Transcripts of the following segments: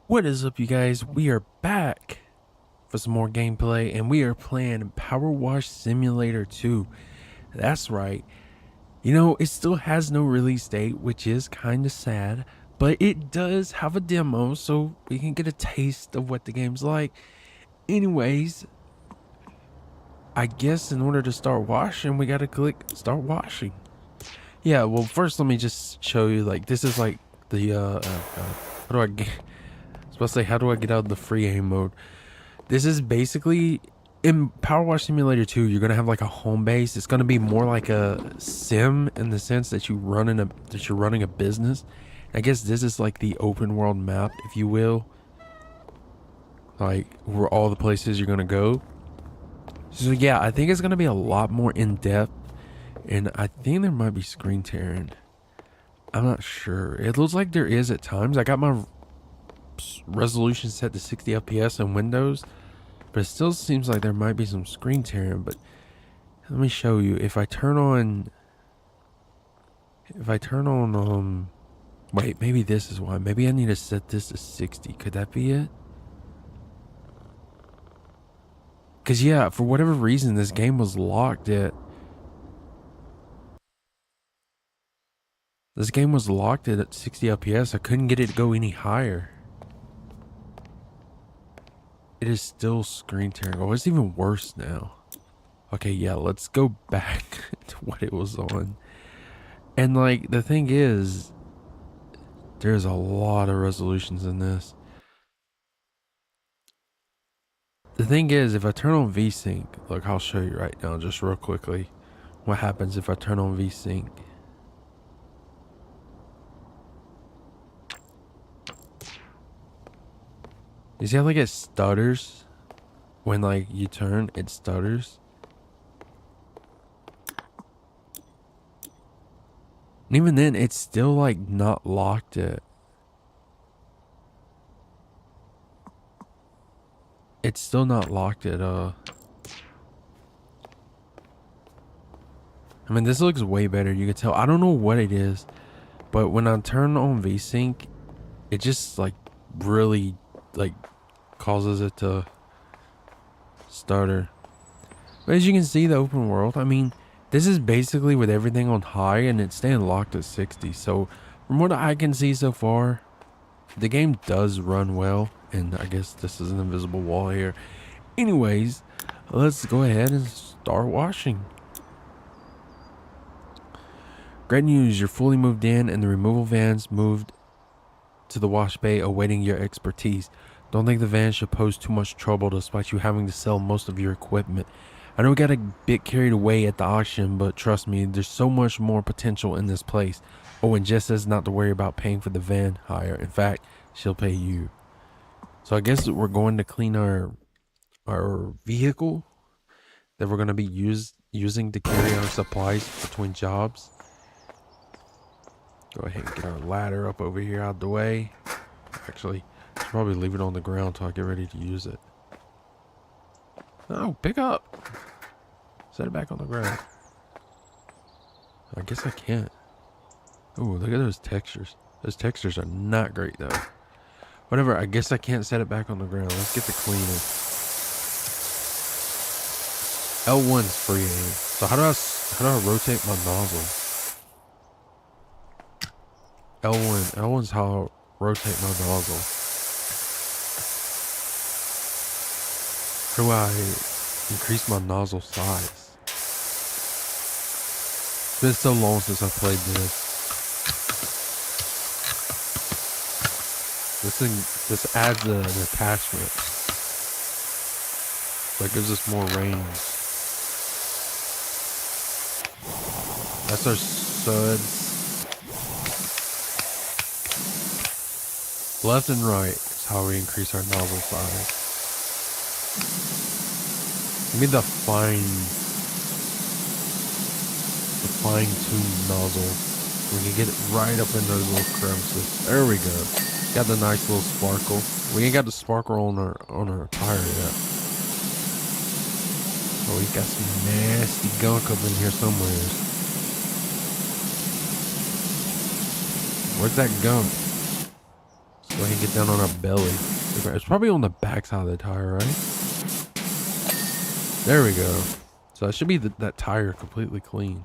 What is up, you guys? We are back for some more gameplay, and we are playing Powerwash Simulator 2. That's right. You know, it still has no release date, which is kind of sad, but it does have a demo, so we can get a taste of what the game's like. Anyways, I guess in order to start washing, we gotta click start washing. Yeah, well, first let me just show you, like, this is like the, oh God, how do I get, I was about to say, how do I get out of the free aim mode? This is basically, in Power Wash Simulator 2, you're gonna have like a home base. It's gonna be more like a sim in the sense that you're running a business. I guess this is like the open world map, if you will, like where all the places you're gonna go. So yeah, I think it's gonna be a lot more in depth, and I think there might be screen tearing. I'm not sure. It looks like there is at times. I got my resolution set to 60 FPS in Windows. But it still seems like there might be some screen tearing. But let me show you. If I turn on, wait, maybe this is why. Maybe I need to set this to 60. Could that be it? Because yeah, for whatever reason, this game was locked at 60 FPS. I couldn't get it to go any higher. It is still screen tearing. Oh, it's even worse now. Okay, yeah, let's go back to what it was on. And like, the thing is, there's a lot of resolutions in this. The thing is, if I turn on VSync, look, I'll show you right now, just real quickly, what happens if I turn on VSync. You see how like it stutters? When like you turn, it stutters. And even then, it's still like not locked at. It's still not locked at, I mean, this looks way better. You can tell. I don't know what it is, but when I turn on VSync, it just like really like causes it to stutter. But as you can see, the open world, I mean, this is basically with everything on high and it's staying locked at 60. So from what I can see so far, the game does run well. And I guess this is an invisible wall here. Anyways, let's go ahead and start washing. Great news, you're fully moved in and the removal van's moved to the wash bay awaiting your expertise. Don't think the van should pose too much trouble despite you having to sell most of your equipment. I know we got a bit carried away at the auction, but trust me, there's so much more potential in this place. Oh, and Jess says not to worry about paying for the van hire. In fact, she'll pay you. So I guess we're going to clean our vehicle that we're going to be using to carry our supplies between jobs. Go ahead and get our ladder up over here out the way. Actually, I should probably leave it on the ground till I get ready to use it. Oh, pick up. Set it back on the ground. I guess I can't. Oh, look at those textures. Those textures are not great though. Whatever, I guess I can't set it back on the ground. Let's get the cleaner. L1's free aim. So how do I rotate my nozzle? L1's how I rotate my nozzle. How do I increase my nozzle size? It's been so long since I played this. This adds an attachment. So it gives us more range. That's our suds. Left and right is how we increase our nozzle size. Give me the fine-tuned nozzle. We can get it right up in those little crevices. There we go. Got the nice little sparkle. We ain't got the sparkle on our tire yet. Oh, we got some nasty gunk up in here somewhere. Where's that gunk? Go ahead and get down on our belly. It's probably on the back side of the tire, right? There we go. So that should be that tire completely clean.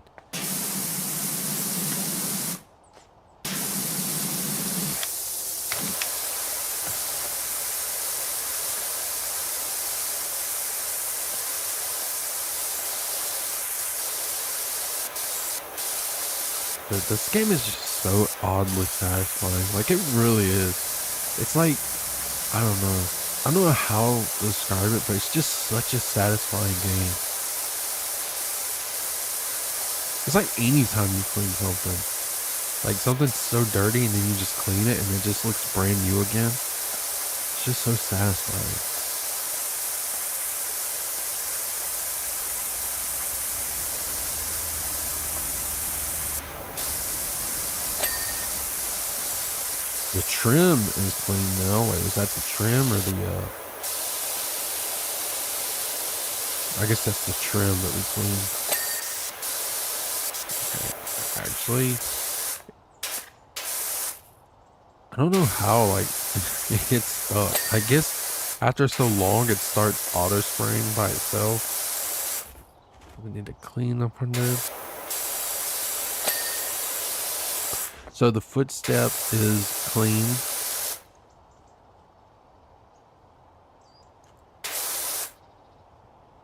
This game is just so oddly satisfying. Like, it really is. It's like, I don't know how to describe it, but it's just such a satisfying game. It's like anytime you clean something. Like, something's so dirty and then you just clean it and it just looks brand new again. It's just so satisfying. The trim is clean now. Wait, was that the trim or the, I guess that's the trim that we cleaned. Okay. Actually, I don't know how, like, it gets stuck. I guess after so long, it starts auto spraying by itself. We need to clean up under it. So the footstep is clean.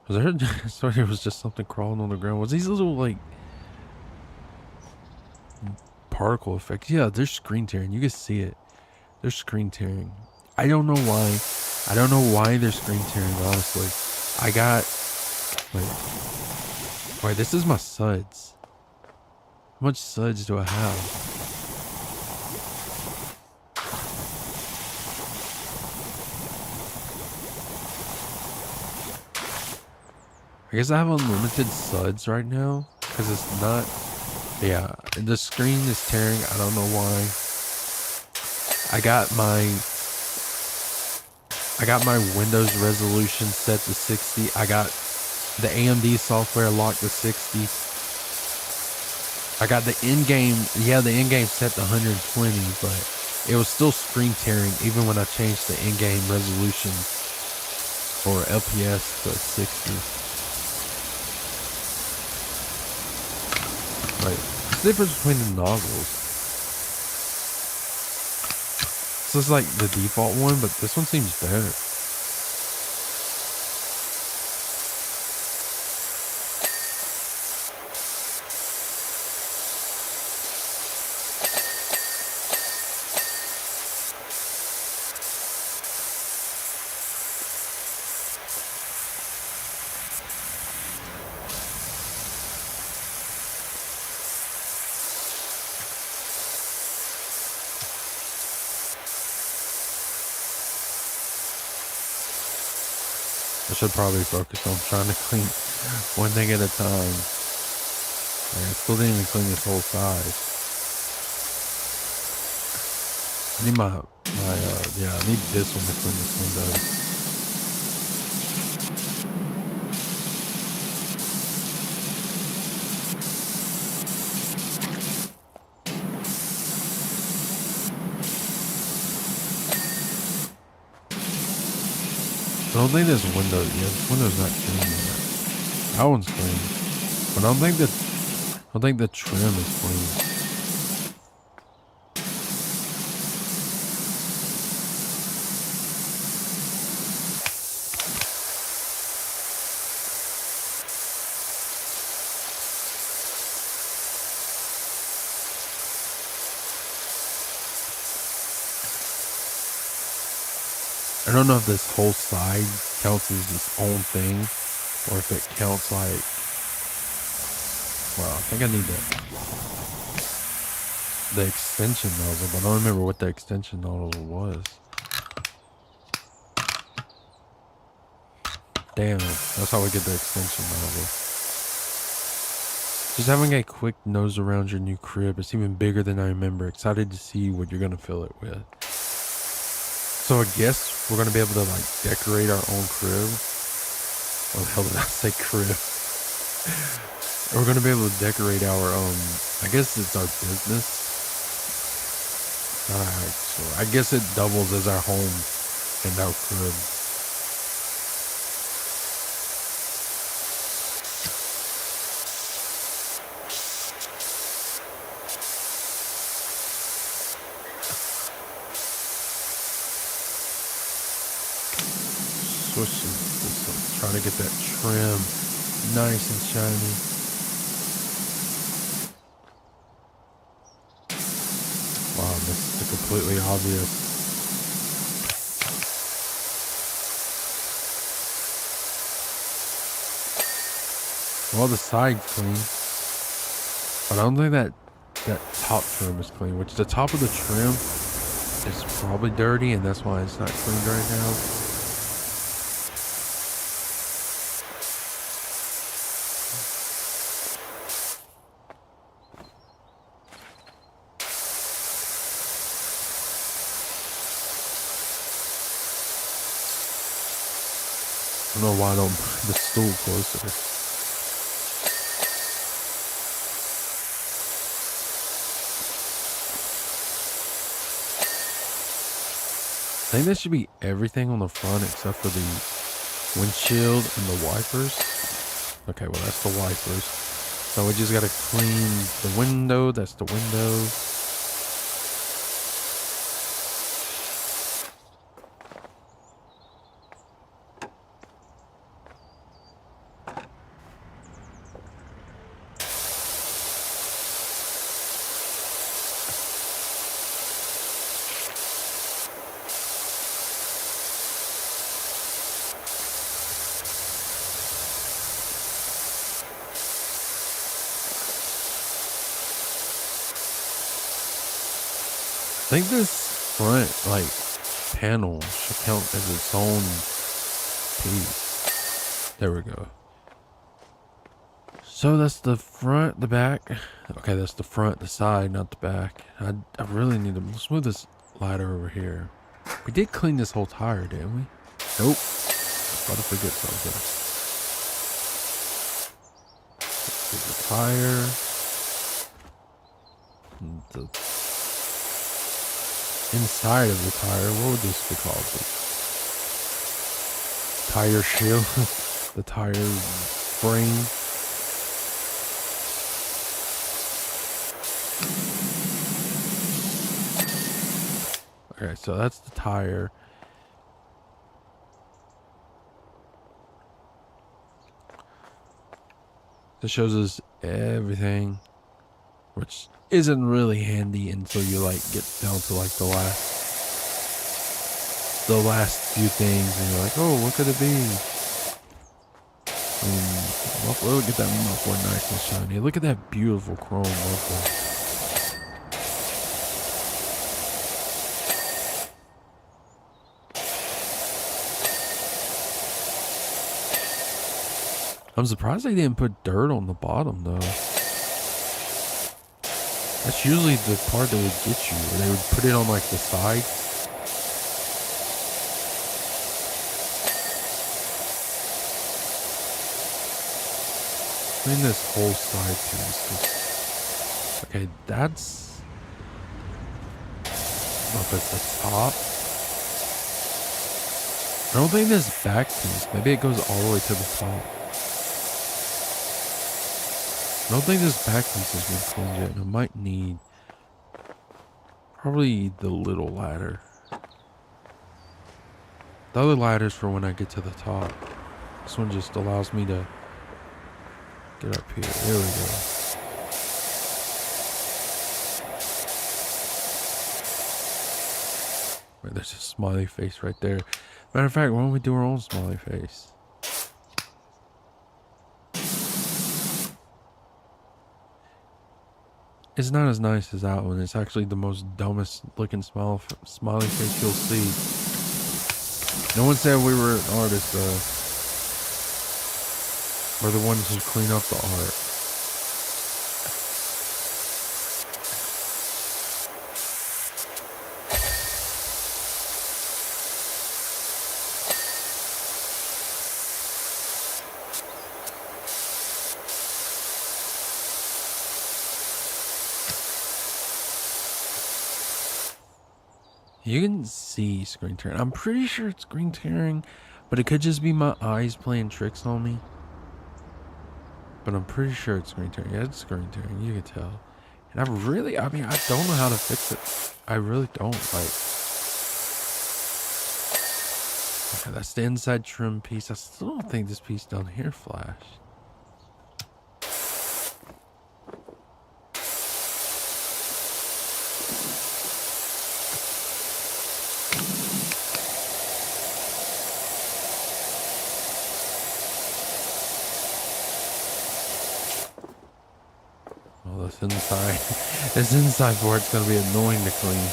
Was there? I thought there was just something crawling on the ground. Was these little like particle effects? Yeah, there's screen tearing. You can see it. There's screen tearing. I don't know why. I don't know why there's screen tearing. Honestly, I got. Wait. This is my suds. How much suds do I have? I guess I have unlimited suds right now because it's not. Yeah, the screen is tearing. I don't know why. I got my Windows resolution set to 60. I got the AMD software locked to 60. I got the in-game, the in-game set to 120, but it was still screen tearing even when I changed the in-game resolution for FPS to 60. Right. What's the difference between the nozzles? This is like the default one, but this one seems better. I should probably focus on trying to clean one thing at a time. I still didn't even clean this whole side. I need I need this one to clean this window. I don't think this window, this window's not clean yet. That one's clean. But I don't think the trim is clean. I don't know if this whole side counts as its own thing, or if it counts like, well, I think I need the extension nozzle, but I don't remember what the extension nozzle was. Damn, that's how we get the extension nozzle. Just having a quick nose around your new crib. It's even bigger than I remember. Excited to see what you're gonna fill it with. So I guess we're gonna be able to like decorate our own crib. What the hell did I say, crib? We're gonna be able to decorate our I guess it's our business. Alright, so I guess it doubles as our home and our crib. Switching this up, trying to get that trim nice and shiny. Wow, this is completely obvious. Well, the side's clean, but I don't think that top trim is clean, which the top of the trim is probably dirty, and that's why it's not cleaned right now. I don't know why I don't put the stool closer. I think that should be everything on the front except for the windshield and the wipers. Okay, well that's the wipers. So we just gotta clean the window. That's the window. I think this front, panel should count as its own piece. There we go. So that's the front, the back. Okay, that's the front, the side, not the back. I really need to, let's move this ladder over here. We did clean this whole tire, didn't we? Nope. About to forget something. The tire. The inside of the tire, what would this be called? The tire shield, the tire frame. Okay, so that's the tire. This shows us everything, which isn't really handy until you get down to the last few things, and you're like, oh, what could it be? We'll get that muffler nice and shiny. Look at that beautiful chrome muffler. I'm surprised they didn't put dirt on the bottom though. That's usually the part that would get you, where they would put it on the side. Clean this whole side piece. Okay, that's, I don't know if it's the top. I don't think this back piece, maybe it goes all the way to the top. I don't think this back piece has been cleaned yet, and I might need probably the little ladder. The other ladder's for when I get to the top. This one just allows me to get up here. There we go. Wait, there's a smiley face right there. Matter of fact, why don't we do our own smiley face? It's not as nice as that one. It's actually the most dumbest looking smiley face you'll see. No one said we were an artist, though. We're the ones who clean up the art. You can see screen tearing. I'm pretty sure it's screen tearing, but it could just be my eyes playing tricks on me. But I'm pretty sure it's screen tearing. Yeah, it's screen tearing. You can tell. And I mean, I don't know how to fix it. I really don't. Like, okay, that's the inside trim piece. I still don't think this piece down here flashed. Oh, this inside, this inside part's gonna be annoying to clean.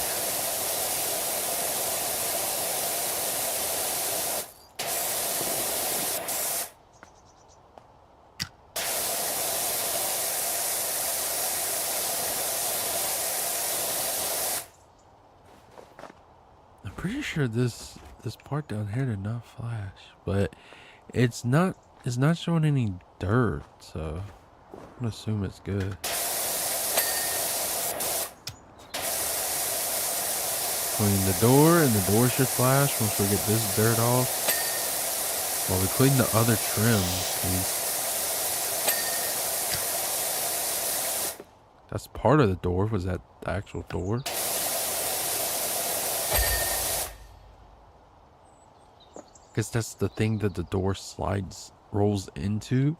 I'm pretty sure this part down here did not flash, but it's not showing any dirt, so I'm gonna assume it's good. Clean the door, and the door should flash once we get this dirt off. While we clean the other trims. That's part of the door. Was that the actual door? Guess that's the thing that the door rolls into.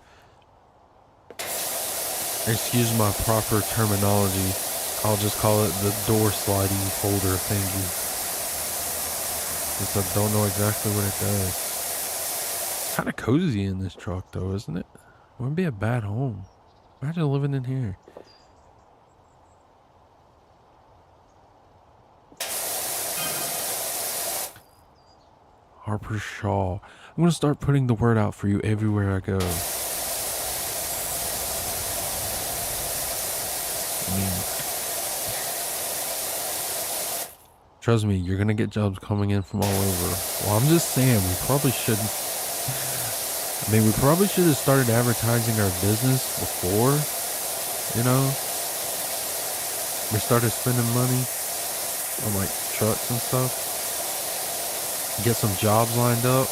Excuse my proper terminology. I'll just call it the door sliding folder thingy. Because I don't know exactly what it does. Kind of cozy in this truck though, isn't it? Wouldn't be a bad home. Imagine living in here. Harper Shaw. I'm going to start putting the word out for you everywhere I go. I mean, trust me, you're going to get jobs coming in from all over. Well, I'm just saying, we probably should have started advertising our business before, you know, we started spending money on like trucks and stuff. Get some jobs lined up.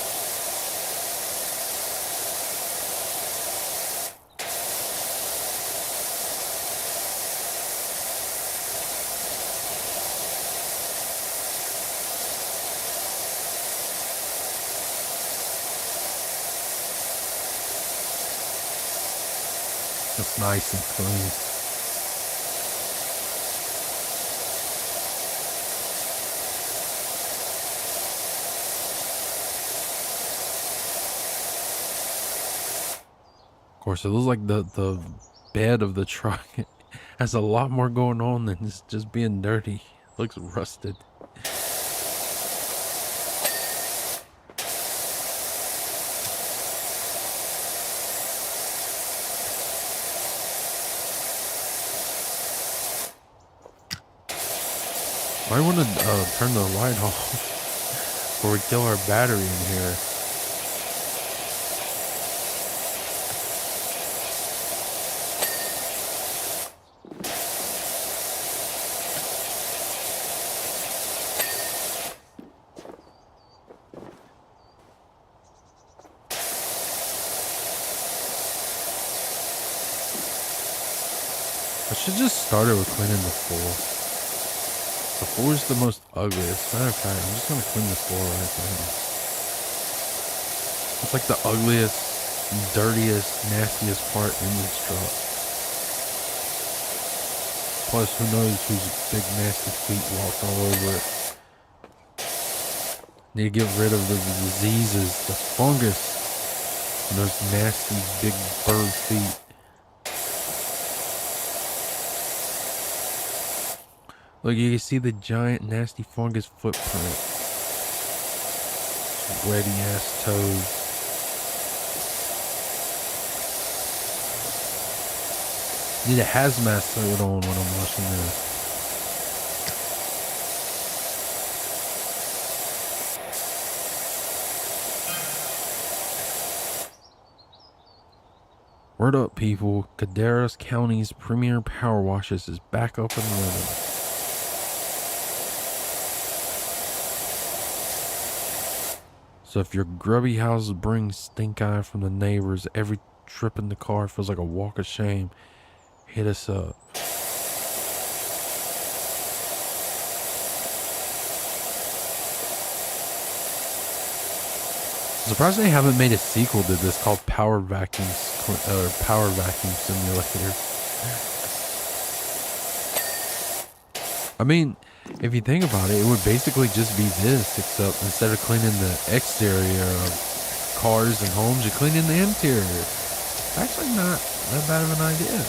That's nice and clean. Of course, it looks like the bed of the truck has a lot more going on than just being dirty. It looks rusted. I want to turn the light off before we kill our battery in here. I should just start it with cleaning the floor. The floor is the most ugliest. Matter of fact, I'm just gonna clean the floor right now. It's like the ugliest, dirtiest, nastiest part in this truck. Plus, who knows whose big nasty feet walked all over it. Need to get rid of the diseases, the fungus, and those nasty big bird feet. Look, you can see the giant nasty fungus footprint. Sweaty ass toes. Need a hazmat suit on when I'm washing this. Word up, people. Caderas County's premier power washes is back up and running. So if your grubby house brings stink eye from the neighbors, every trip in the car feels like a walk of shame, hit us up. Surprised they haven't made a sequel to this called Power Vacuum Simulator. I mean, if you think about it, it would basically just be this, except instead of cleaning the exterior of cars and homes, you're cleaning the interior. Actually, not that bad of an idea.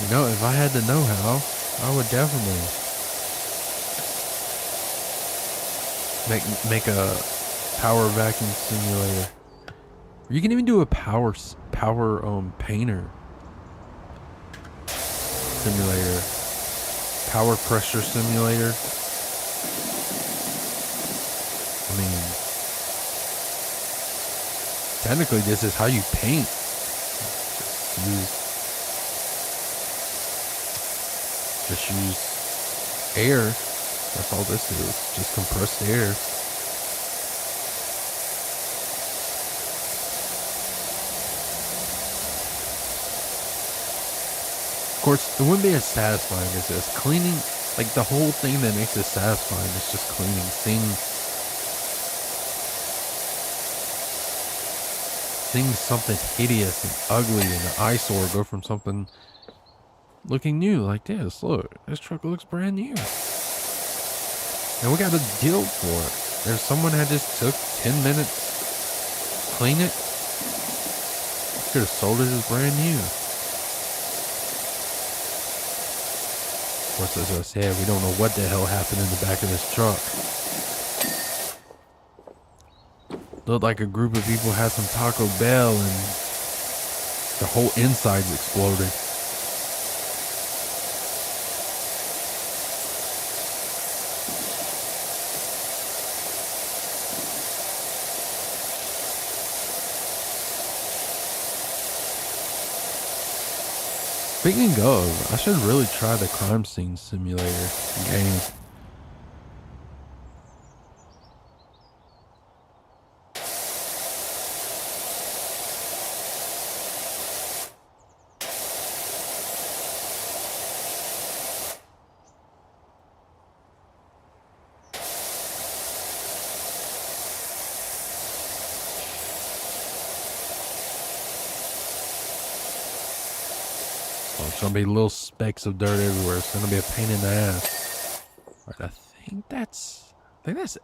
You know, if I had the know-how, I would definitely make a power vacuum simulator. You can even do a power painter simulator, power pressure simulator. I mean, technically this is how you paint. Just use air. That's all this is, just compressed air. Of course, it wouldn't be as satisfying as this. Cleaning, like the whole thing that makes it satisfying is just cleaning. Seeing something hideous and ugly and an eyesore go from something looking new like this. Look, this truck looks brand new. And we got a deal for it. There's someone that just took 10 minutes to clean it. Could have sold it as brand new. Of course, as I said, we don't know what the hell happened in the back of this truck. Looked like a group of people had some Taco Bell and the whole inside's exploded. Speaking of, I should really try the crime scene simulator game. It's gonna be little specks of dirt everywhere. It's gonna be a pain in the ass. Alright, I think that's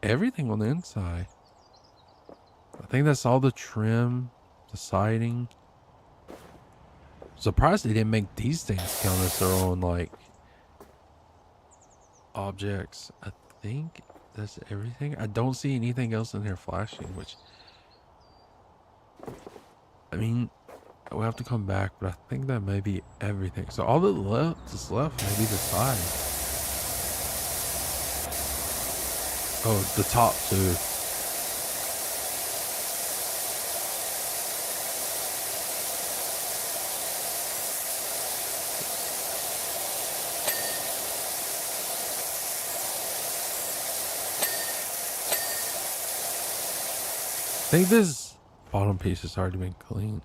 everything on the inside. I think that's all the trim, the siding. Surprised they didn't make these things count as their own like objects. I think that's everything. I don't see anything else in here flashing, which, I mean, we'll have to come back, but I think that may be everything. So all that left may be the side. Oh, the top too. I think this bottom piece has already been cleaned.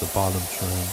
The bottom trim.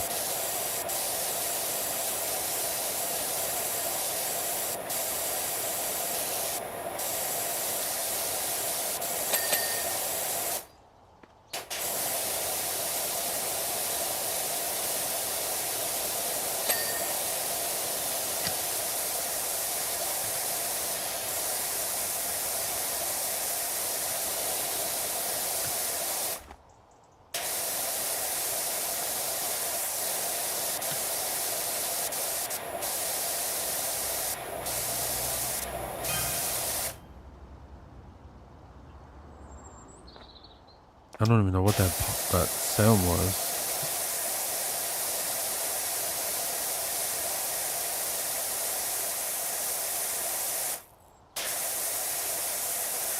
I don't even know what that sound was.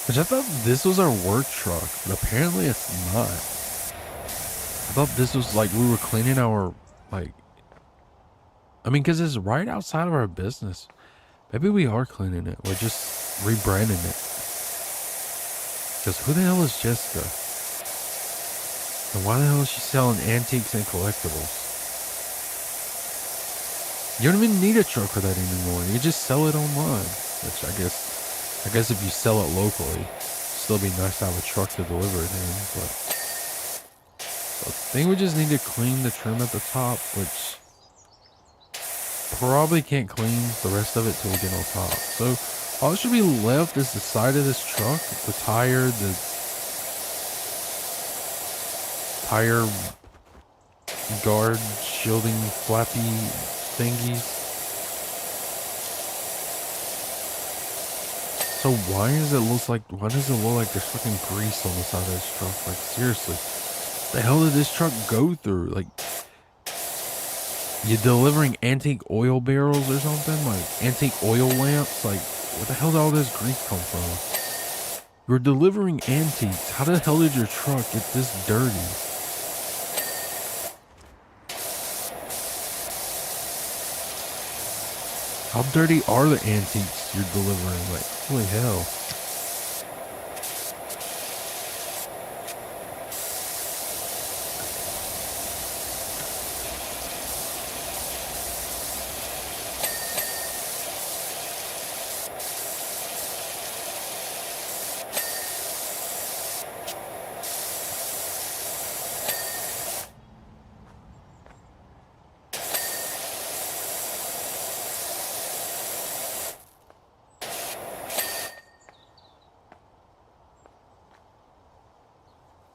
Which I thought this was our work truck, but apparently it's not. I thought this was like we were cleaning our, like, I mean, because it's right outside of our business. Maybe we are cleaning it. We're just rebranding it. Because who the hell is Jessica? And why the hell is she selling antiques and collectibles? You don't even need a truck for that anymore. You just sell it online. Which I guess if you sell it locally, it'd still be nice to have a truck to deliver it in. But I think we just need to clean the trim at the top, which probably can't clean the rest of it till we get on top. So all that should be left is the side of this truck, the tire guard shielding flappy thingies. So why does it look like there's fucking grease on the side of this truck? Like seriously, the hell did this truck go through? Like, you delivering antique oil barrels or something? Like antique oil lamps? Like, where the hell did all this grease come from? You're delivering antiques. How the hell did your truck get this dirty? How dirty are the antiques you're delivering? Like, holy hell.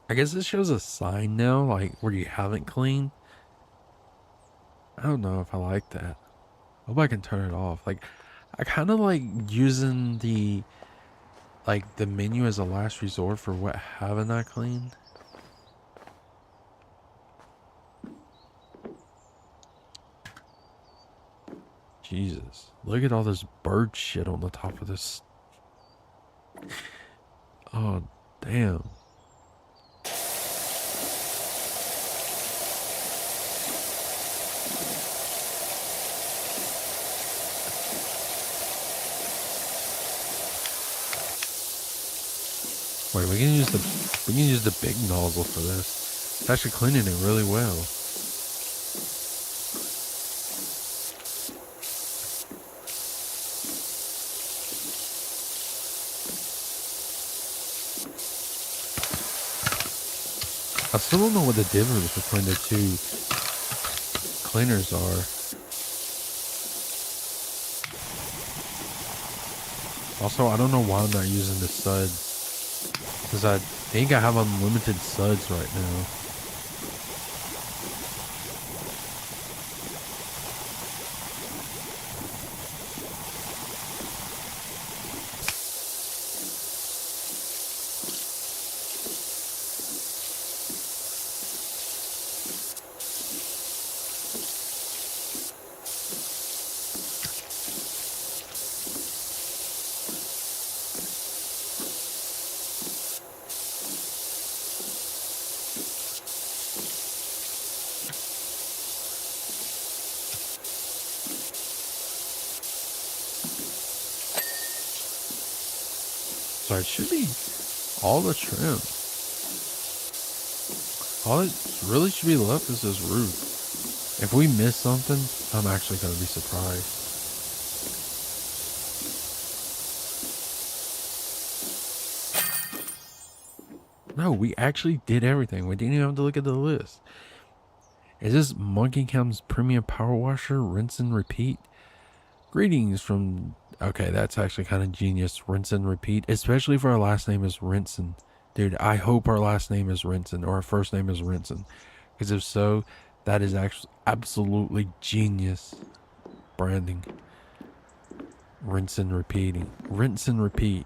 I guess this shows a sign now, like where you haven't cleaned. I don't know if I like that. I hope I can turn it off. Like, I kind of like using the menu as a last resort for what haven't I cleaned. Jesus, look at all this bird shit on the top of this. Oh, damn. Wait, we can use the big nozzle for this. It's actually cleaning it really well. I still don't know what the difference between the two cleaners are. Also, I don't know why I'm not using the suds. Because I think I have unlimited suds right now. So it should be all the trim. All it really should be left is this roof. If we miss something, I'm actually going to be surprised. No, we actually did everything. We didn't even have to look at the list. Is this Monkey Cam's premium power washer? Rinse and repeat? Greetings from... Okay, that's actually kind of genius. Rinse and repeat. Especially if our last name is Rinson. Dude, I hope our last name is Rinson. Or our first name is Rinson. Because if so, that is actually absolutely genius branding. Rinse and repeating. Rinse and repeat.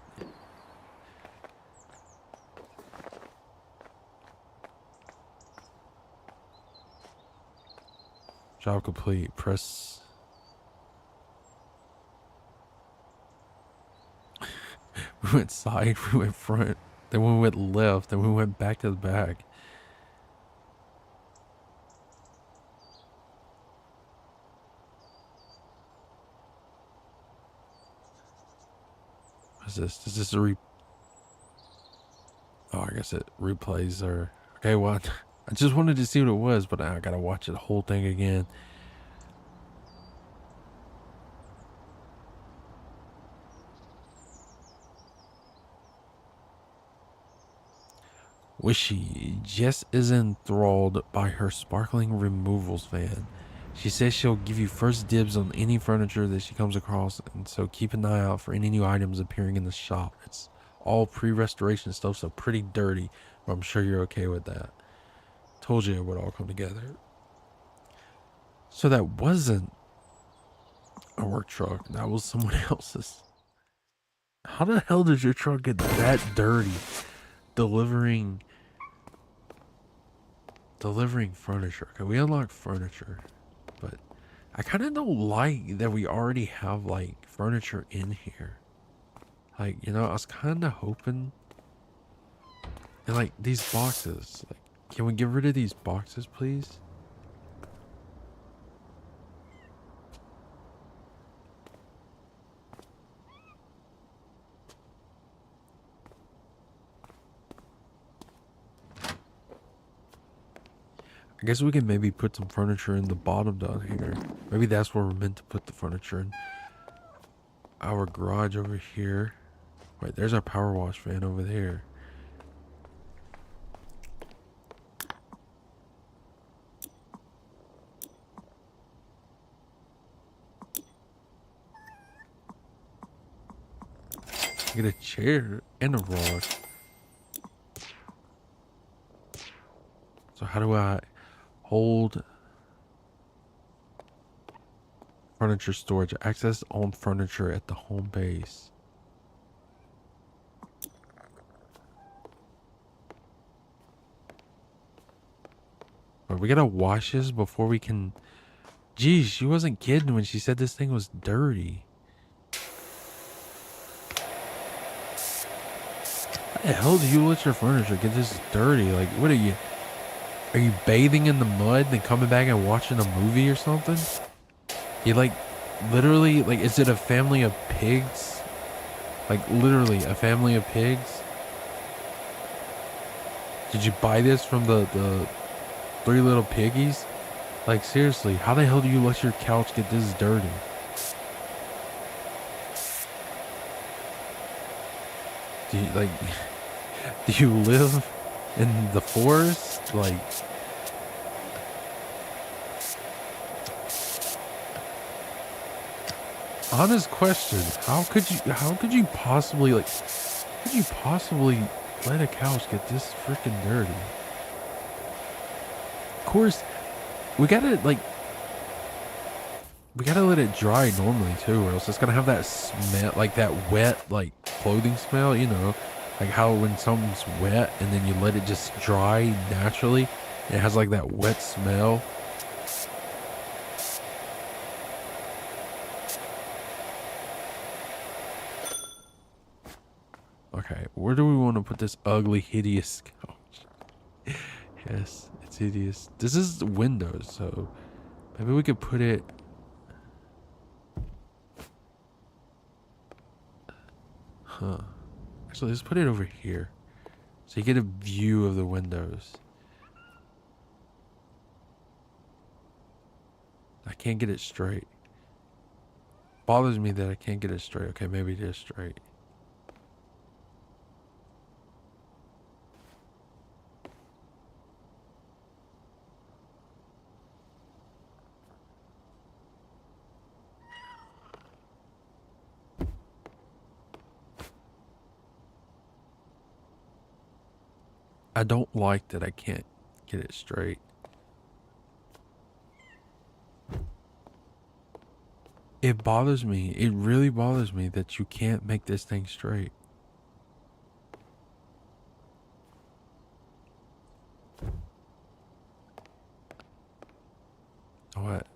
Job complete. Press... We went side, we went front, then we went left, then we went back to the back. What is this? Is this a Oh, I guess it replays or okay. Well, I just wanted to see what it was, but I gotta watch the whole thing again. Wishy Jess is enthralled by her sparkling removals van. She says she'll give you first dibs on any furniture that she comes across, and so keep an eye out for any new items appearing in the shop. It's all pre-restoration stuff, so pretty dirty, but I'm sure you're okay with that. Told you it would all come together. So that wasn't a work truck, that was someone else's. How the hell did your truck get that dirty delivering furniture? Okay, we unlocked furniture, but I kind of don't like that we already have like furniture in here. Like, you know, I was kind of hoping, and like these boxes, like, can we get rid of these boxes, please? I guess we can maybe put some furniture in the bottom down here. Maybe that's where we're meant to put the furniture in. Our garage over here. Right, there's our power wash van over there. Get a chair and a rod. So how do I hold furniture storage? Access owned furniture at the home base. Right, we gotta wash this before we can. Geez, she wasn't kidding when she said this thing was dirty. How the hell do you let your furniture get this dirty? Like, what are you? Are you bathing in the mud and coming back and watching a movie or something? You like, literally, like, is it a family of pigs? Like, literally, a family of pigs? Did you buy this from the Three Little Piggies? Like, seriously, how the hell do you let your couch get this dirty? Do you, like, do you live in the forest? Like, honest question, how could you possibly, like, how could you possibly let a couch get this freaking dirty? Of course, we gotta, like, we gotta let it dry normally too, or else it's gonna have that smell, like that wet, like, clothing smell, you know? Like how when something's wet and then you let it just dry naturally, it has like that wet smell. Okay, where do we want to put this ugly, hideous couch? Yes, it's hideous. This is windows, so maybe we could put it. Huh. Actually, let's put it over here so you get a view of the windows. I can't get it straight. Bothers me that I can't get it straight. Okay, maybe it is straight. I don't like that I can't get it straight. It bothers me. It really bothers me that you can't make this thing straight. What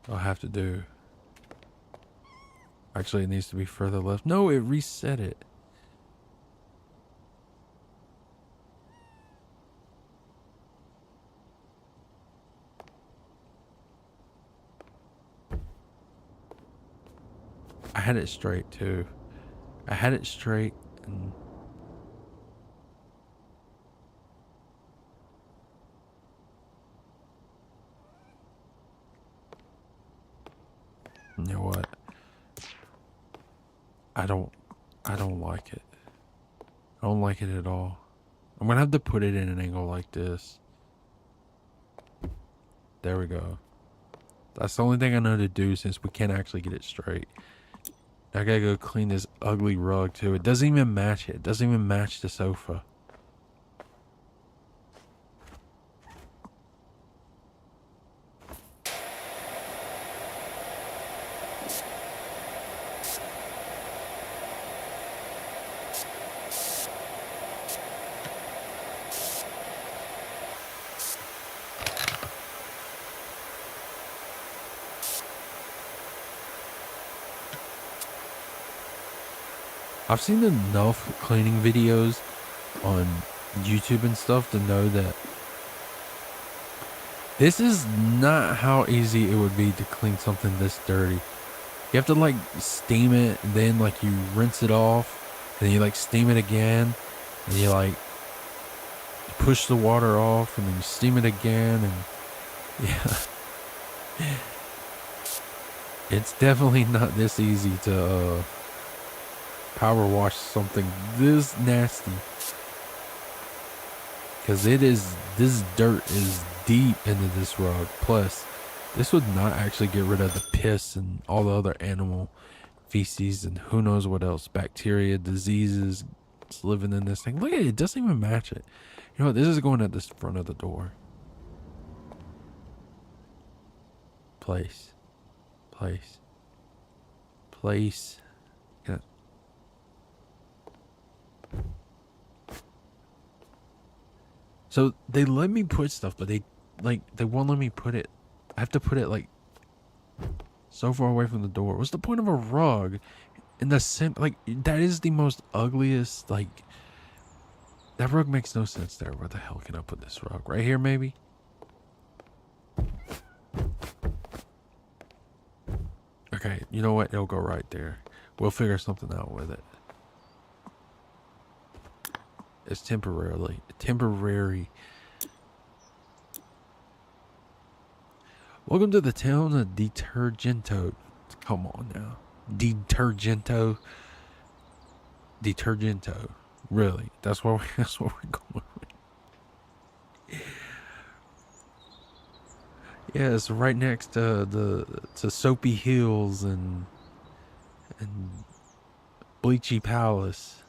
I'll have to do. Actually, it needs to be further left. No, it reset it. I had it straight too. I had it straight and You know what? I don't like it. I don't like it at all. I'm gonna have to put it in an angle like this. There we go. That's the only thing I know to do since we can't actually get it straight. I gotta go clean this ugly rug too. It doesn't even match it. It doesn't even match the sofa. I've seen enough cleaning videos on YouTube and stuff to know that this is not how easy it would be to clean something this dirty. You have to like steam it, and then like you rinse it off, and then you like steam it again, and you like push the water off, and then you steam it again, and yeah. It's definitely not this easy to power wash something this nasty, because this dirt is deep into this rug. Plus this would not actually get rid of the piss and all the other animal feces and who knows what else, bacteria, diseases that's living in this thing. Look at it, it doesn't even match it. You know what, this is going at this front of the door. Place. Yeah. So they let me put stuff, but they won't let me put it. I have to put it like so far away from the door. What's the point of a rug in the like that is the most ugliest, like that rug makes no sense there. Where the hell can I put this rug? Right here maybe? Okay, you know what? It'll go right there. We'll figure something out with it. It's temporary. Welcome to the town of Detergento. Come on now. Detergento. Really? That's what we're going with. Yeah, it's right next to Soapy Hills and Bleachy Palace.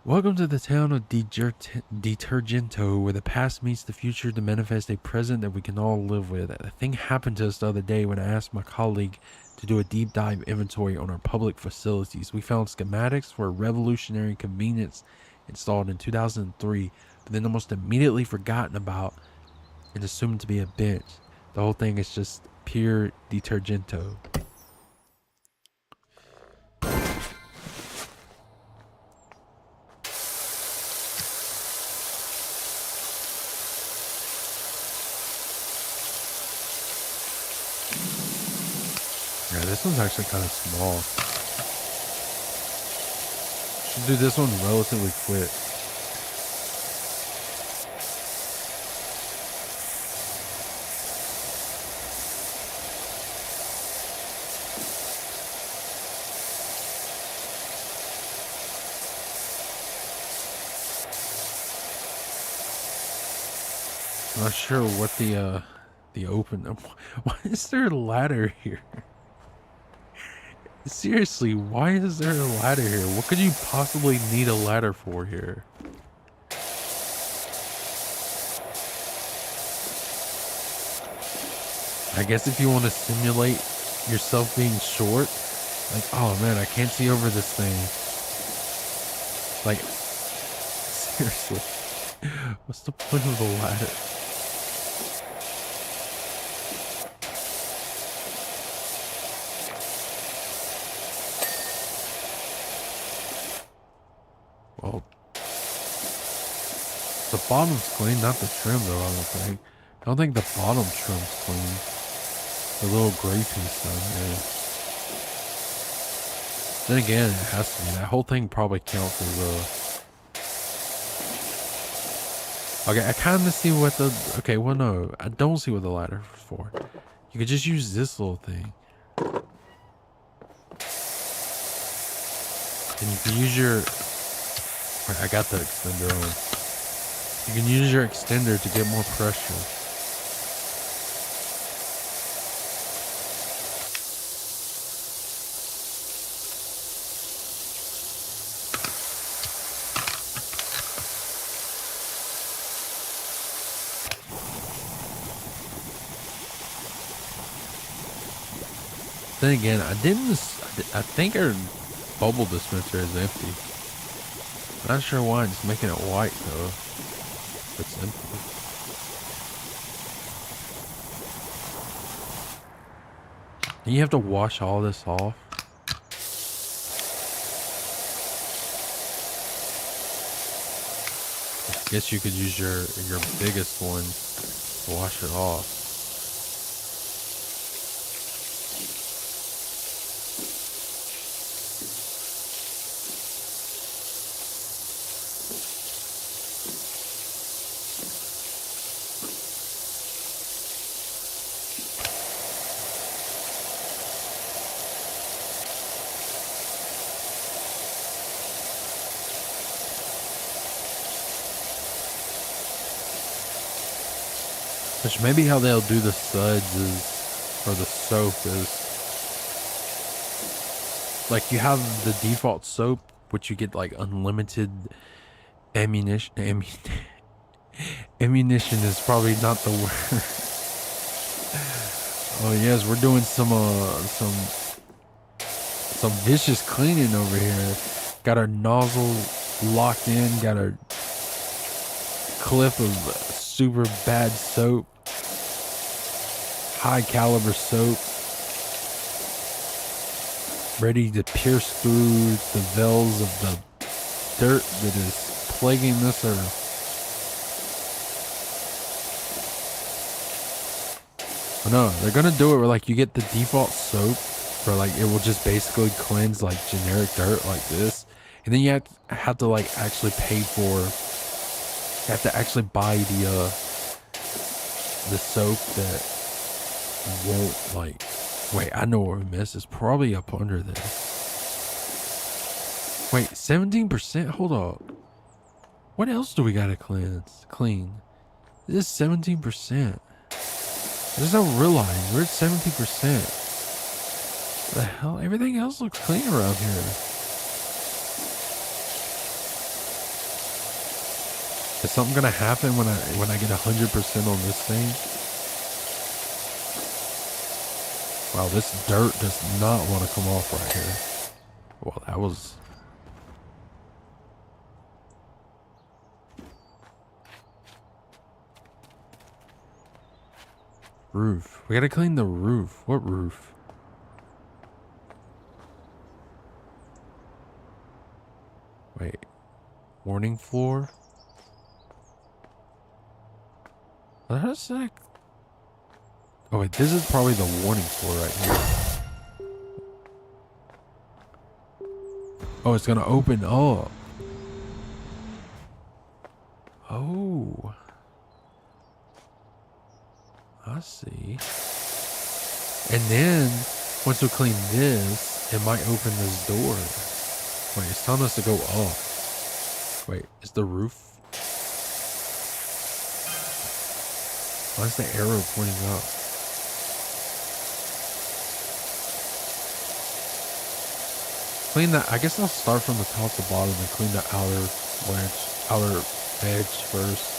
Welcome to the town of Detergento, where the past meets the future to manifest a present that we can all live with. A thing happened to us the other day when I asked my colleague to do a deep dive inventory on our public facilities. We found schematics for a revolutionary convenience installed in 2003, but then almost immediately forgotten about and assumed to be a bench. The whole thing is just pure Detergento. Yeah, this one's actually kind of small. Should do this one relatively quick. I'm not sure what the open. Why is there a ladder here? Seriously, why is there a ladder here? What could you possibly need a ladder for here? I guess if you want to simulate yourself being short, like, oh man, I can't see over this thing. Like, seriously, what's the point of the ladder? Well, the bottom's clean, not the trim though, I don't think. I don't think the bottom trim's clean. The little gray piece down here. Then again, it has to be. That whole thing probably counts as okay, I kind of see what the... Okay, well no, I don't see what the ladder is for. You could just use this little thing. And you can use your... I got the extender on. You can use your extender to get more pressure. Then again, I think our bubble dispenser is empty. Not sure why, I'm just making it white though. It's empty. And you have to wash all this off. I guess you could use your biggest one to wash it off. Which maybe how they'll do the suds is, or the soap is, like you have the default soap, which you get like unlimited ammunition. Ammunition is probably not the word. Oh yes, we're doing some vicious cleaning over here. Got our nozzle locked in, got our clip of super bad soap, high caliber soap, ready to pierce through the veils of the dirt that is plaguing this earth. Oh no, they're gonna do it where like you get the default soap, where like it will just basically cleanse like generic dirt like this, and then you have to like actually pay for. You have to actually buy the soap that won't like. Wait, I know what we missed. It's probably up under there. Wait, 17%? Hold up. What else do we gotta clean? This is 17%. There's no real line. We're at 70%. The hell? Everything else looks clean around here. Is something gonna happen when I get 100% on this thing? Wow, this dirt does not want to come off right here. Well, that was... Roof. We gotta clean the roof. What roof? Wait. Warning floor? What is that? Oh wait, this is probably the warning floor right here. Oh, it's gonna open up. Oh. I see. And then, once we clean this, it might open this door. Wait, it's telling us to go up. Wait, is the roof? Why is the arrow pointing up? Clean that. I guess I'll start from the top to bottom and clean the outer edge first.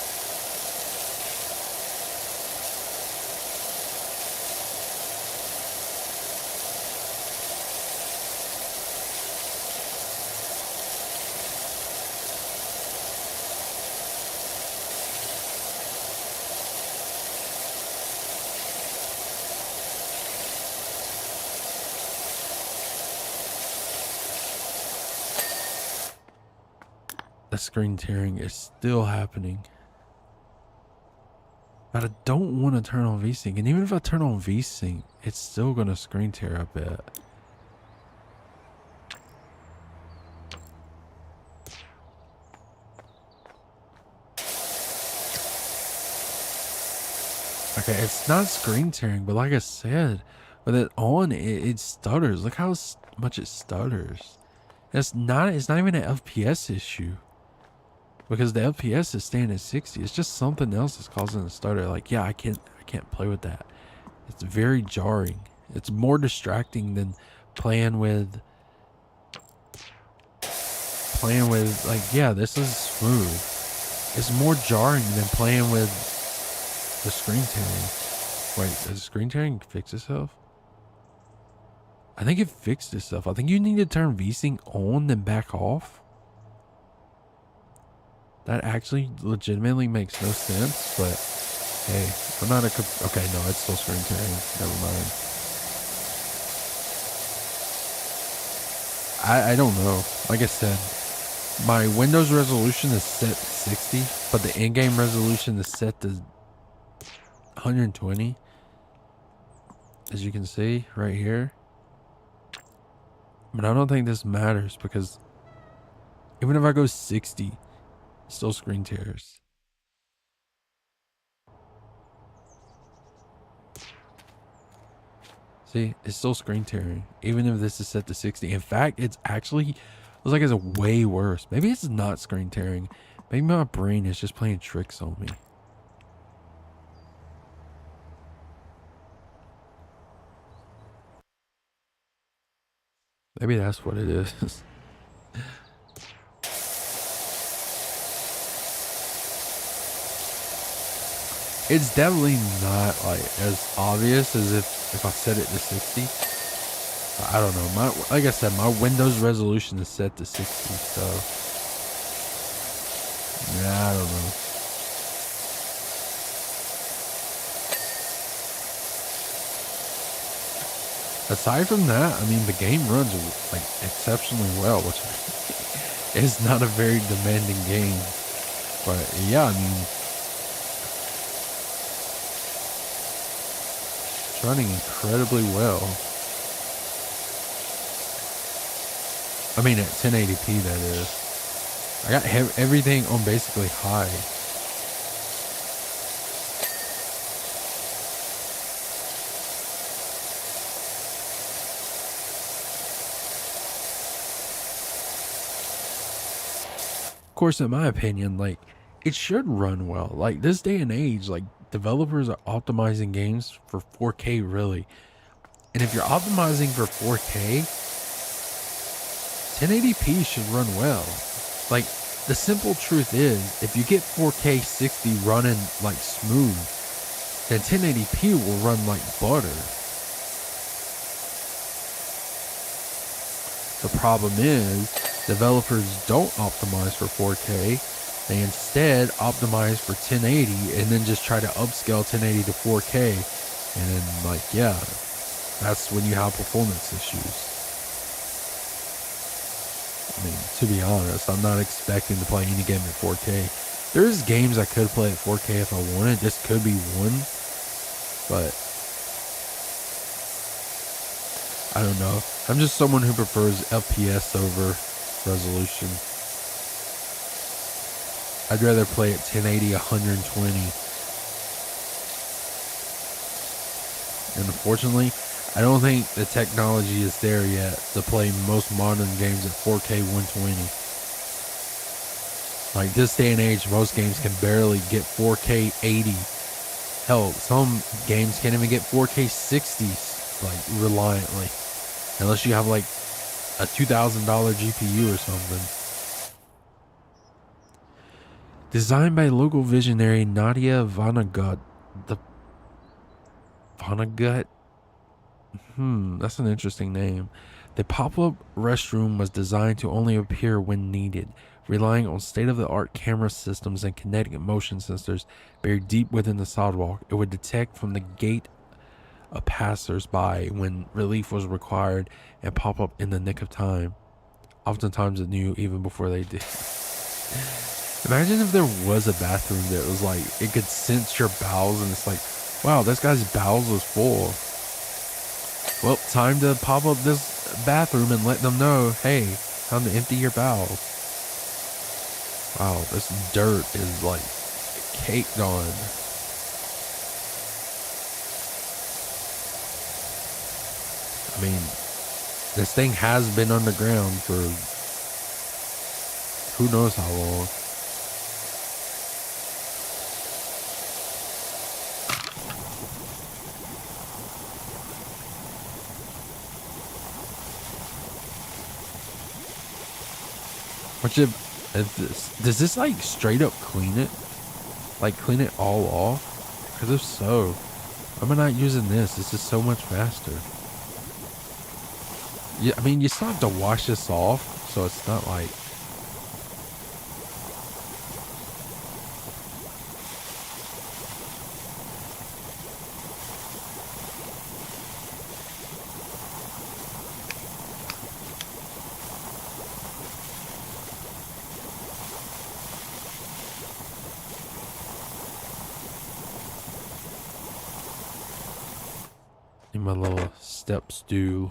The screen tearing is still happening. But I don't want to turn on VSync. And even if I turn on VSync, it's still going to screen tear a bit. Okay, it's not screen tearing, but like I said, with it on, it stutters. Look how much it stutters. It's not even an FPS issue. Because the FPS is staying at 60. It's just something else that's causing the stutter. Like, yeah, I can't play with that. It's very jarring. It's more distracting than playing with like, yeah, this is smooth. It's more jarring than playing with the screen tearing. Wait, does the screen tearing fix itself? I think it fixed itself. I think you need to turn VSync on then back off. That actually legitimately makes no sense, but hey, I'm not okay, no, it's still screen tearing. Never mind. I don't know. Like I said, my Windows resolution is set to 60, but the in-game resolution is set to 120. As you can see right here. But I don't think this matters because even if I go 60, it still screen tears. See, it's still screen tearing, even if this is set to 60. In fact, it's actually, looks like it's way worse. Maybe it's not screen tearing. Maybe my brain is just playing tricks on me. Maybe that's what it is. It's definitely not like as obvious as if I set it to 60. I don't know. Like I said, my Windows resolution is set to 60, so yeah, I don't know. Aside from that, I mean, the game runs like exceptionally well, which is not a very demanding game. But yeah, I mean, it's running incredibly well. I mean, at 1080p, that is. I got everything on basically high. Of course, in my opinion, like, it should run well. Like, this day and age, like, developers are optimizing games for 4K, really. And if you're optimizing for 4K, 1080p should run well. Like, the simple truth is, if you get 4K 60 running, like, smooth, then 1080p will run like butter. The problem is, developers don't optimize for 4K. They instead optimize for 1080 and then just try to upscale 1080 to 4K. And then, like, yeah, that's when you have performance issues. I mean, to be honest, I'm not expecting to play any game at 4K. There's games I could play at 4K if I wanted. This could be one. But I don't know. I'm just someone who prefers FPS over resolution. I'd rather play at 1080, 120. And unfortunately, I don't think the technology is there yet to play most modern games at 4K 120. Like, this day and age, most games can barely get 4K 80. Hell, some games can't even get 4K 60, like, reliantly. Unless you have, like, a $2,000 GPU or something. Designed by local visionary Nadia Vonnegut. Vonnegut? That's an interesting name. The pop-up restroom was designed to only appear when needed, relying on state-of-the-art camera systems and kinetic motion sensors buried deep within the sidewalk. It would detect from the gate of passers-by when relief was required and pop up in the nick of time. Oftentimes it knew even before they did. Imagine if there was a bathroom that was like, it could sense your bowels and it's like, wow, this guy's bowels was full. Well, time to pop up this bathroom and let them know, hey, time to empty your bowels. Wow, this dirt is like caked on. I mean, this thing has been underground for who knows how long. Which if this, does this like straight up clean it? Like clean it all off? Because if so, why am I not using this? This is so much faster. Yeah, I mean, you still have to wash this off, so it's not like... In my little step stool.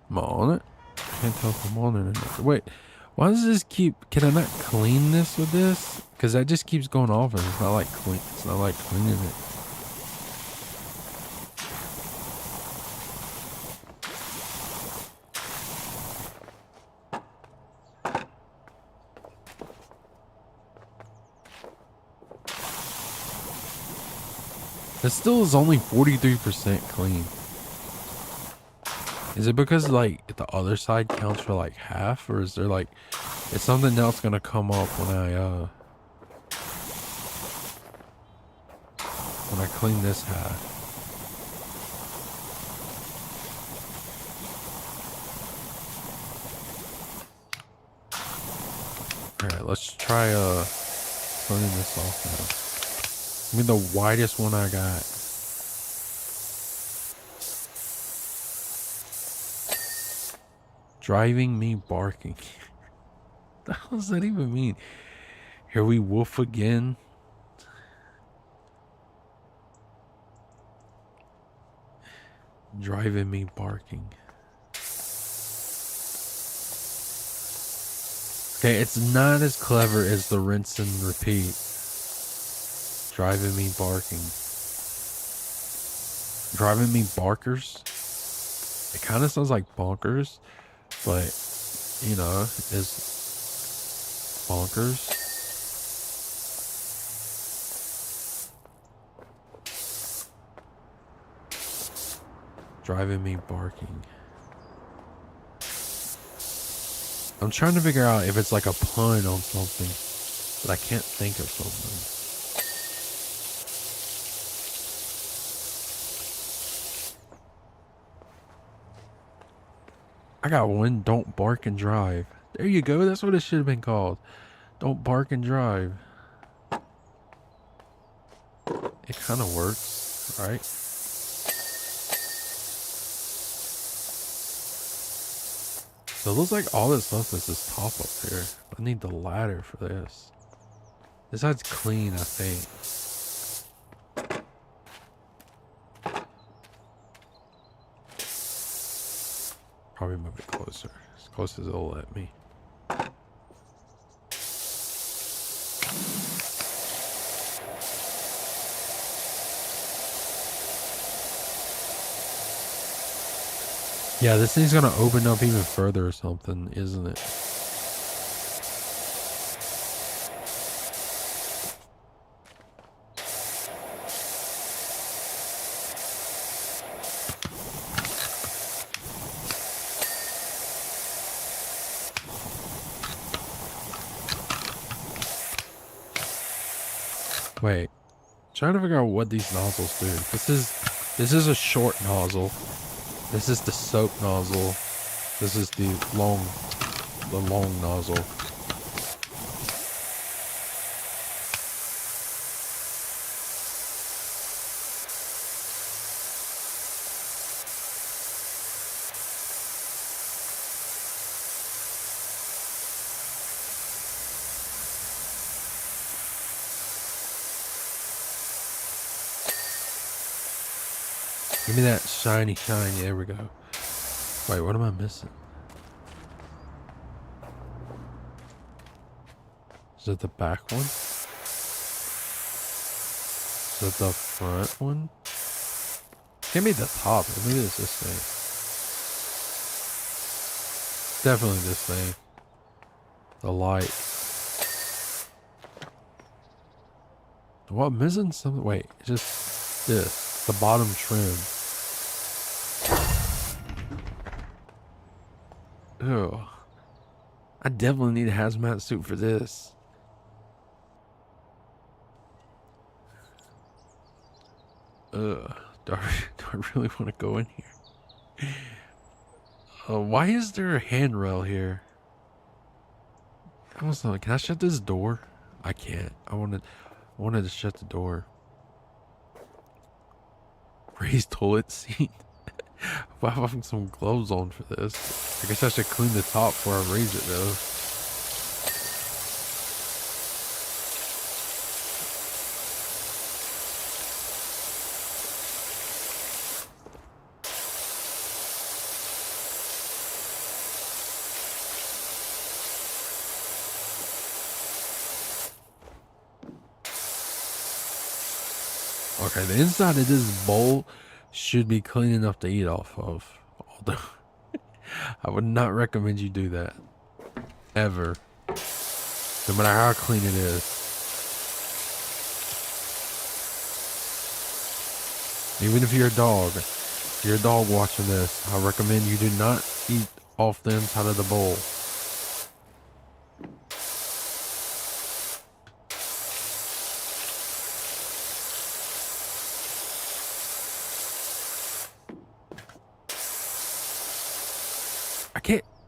Am I on it? I can't tell if I'm on it or not. Wait, why does this keep... Can I not clean this with this? Because that just keeps going off and it's not like clean. It's not like cleaning it. It still is only 43% clean. Is it because like the other side counts for like half, or is there like, is something else gonna come up when I clean this half? Alright, let's try cleaning this off now. Give me the widest one I got. Driving me barking. What the hell does that even mean? Here we wolf again. Driving me barking. Okay, it's not as clever as the rinse and repeat. Driving me barking. Driving me barkers. It kind of sounds like bonkers, but you know, it's bonkers. Driving me barking. I'm trying to figure out if it's like a pun on something, but I can't think of something. I got one. Don't bark and drive. There you go. That's what it should have been called. Don't bark and drive. It kind of works, right? So it looks like all this stuff is this top up here. I need the ladder for this. This side's clean, I think. Probably move it closer. As close as it'll let me. Yeah, this thing's gonna open up even further or something, isn't it? Wait, trying to figure out what these nozzles do. This is a short nozzle. This is the soap nozzle. This is the long nozzle. Give me that shiny. There we go. Wait, what am I missing? Is it the back one? Is it the front one? Can't be the top. Maybe it's this thing. Definitely this thing. The light. What, I'm missing something? Wait, it's just this. The bottom trim. Ugh. I definitely need a hazmat suit for this. Ugh. Do I really want to go in here? Why is there a handrail here? I was like, can I shut this door? I can't. I wanted to shut the door. Raised toilet seat. Well, I'm having some gloves on for this. I guess I should clean the top before I raise it though. Okay, the inside of this bowl should be clean enough to eat off of. Although, I would not recommend you do that. Ever. No matter how clean it is. Even if you're a dog watching this, I recommend you do not eat off the inside of the bowl.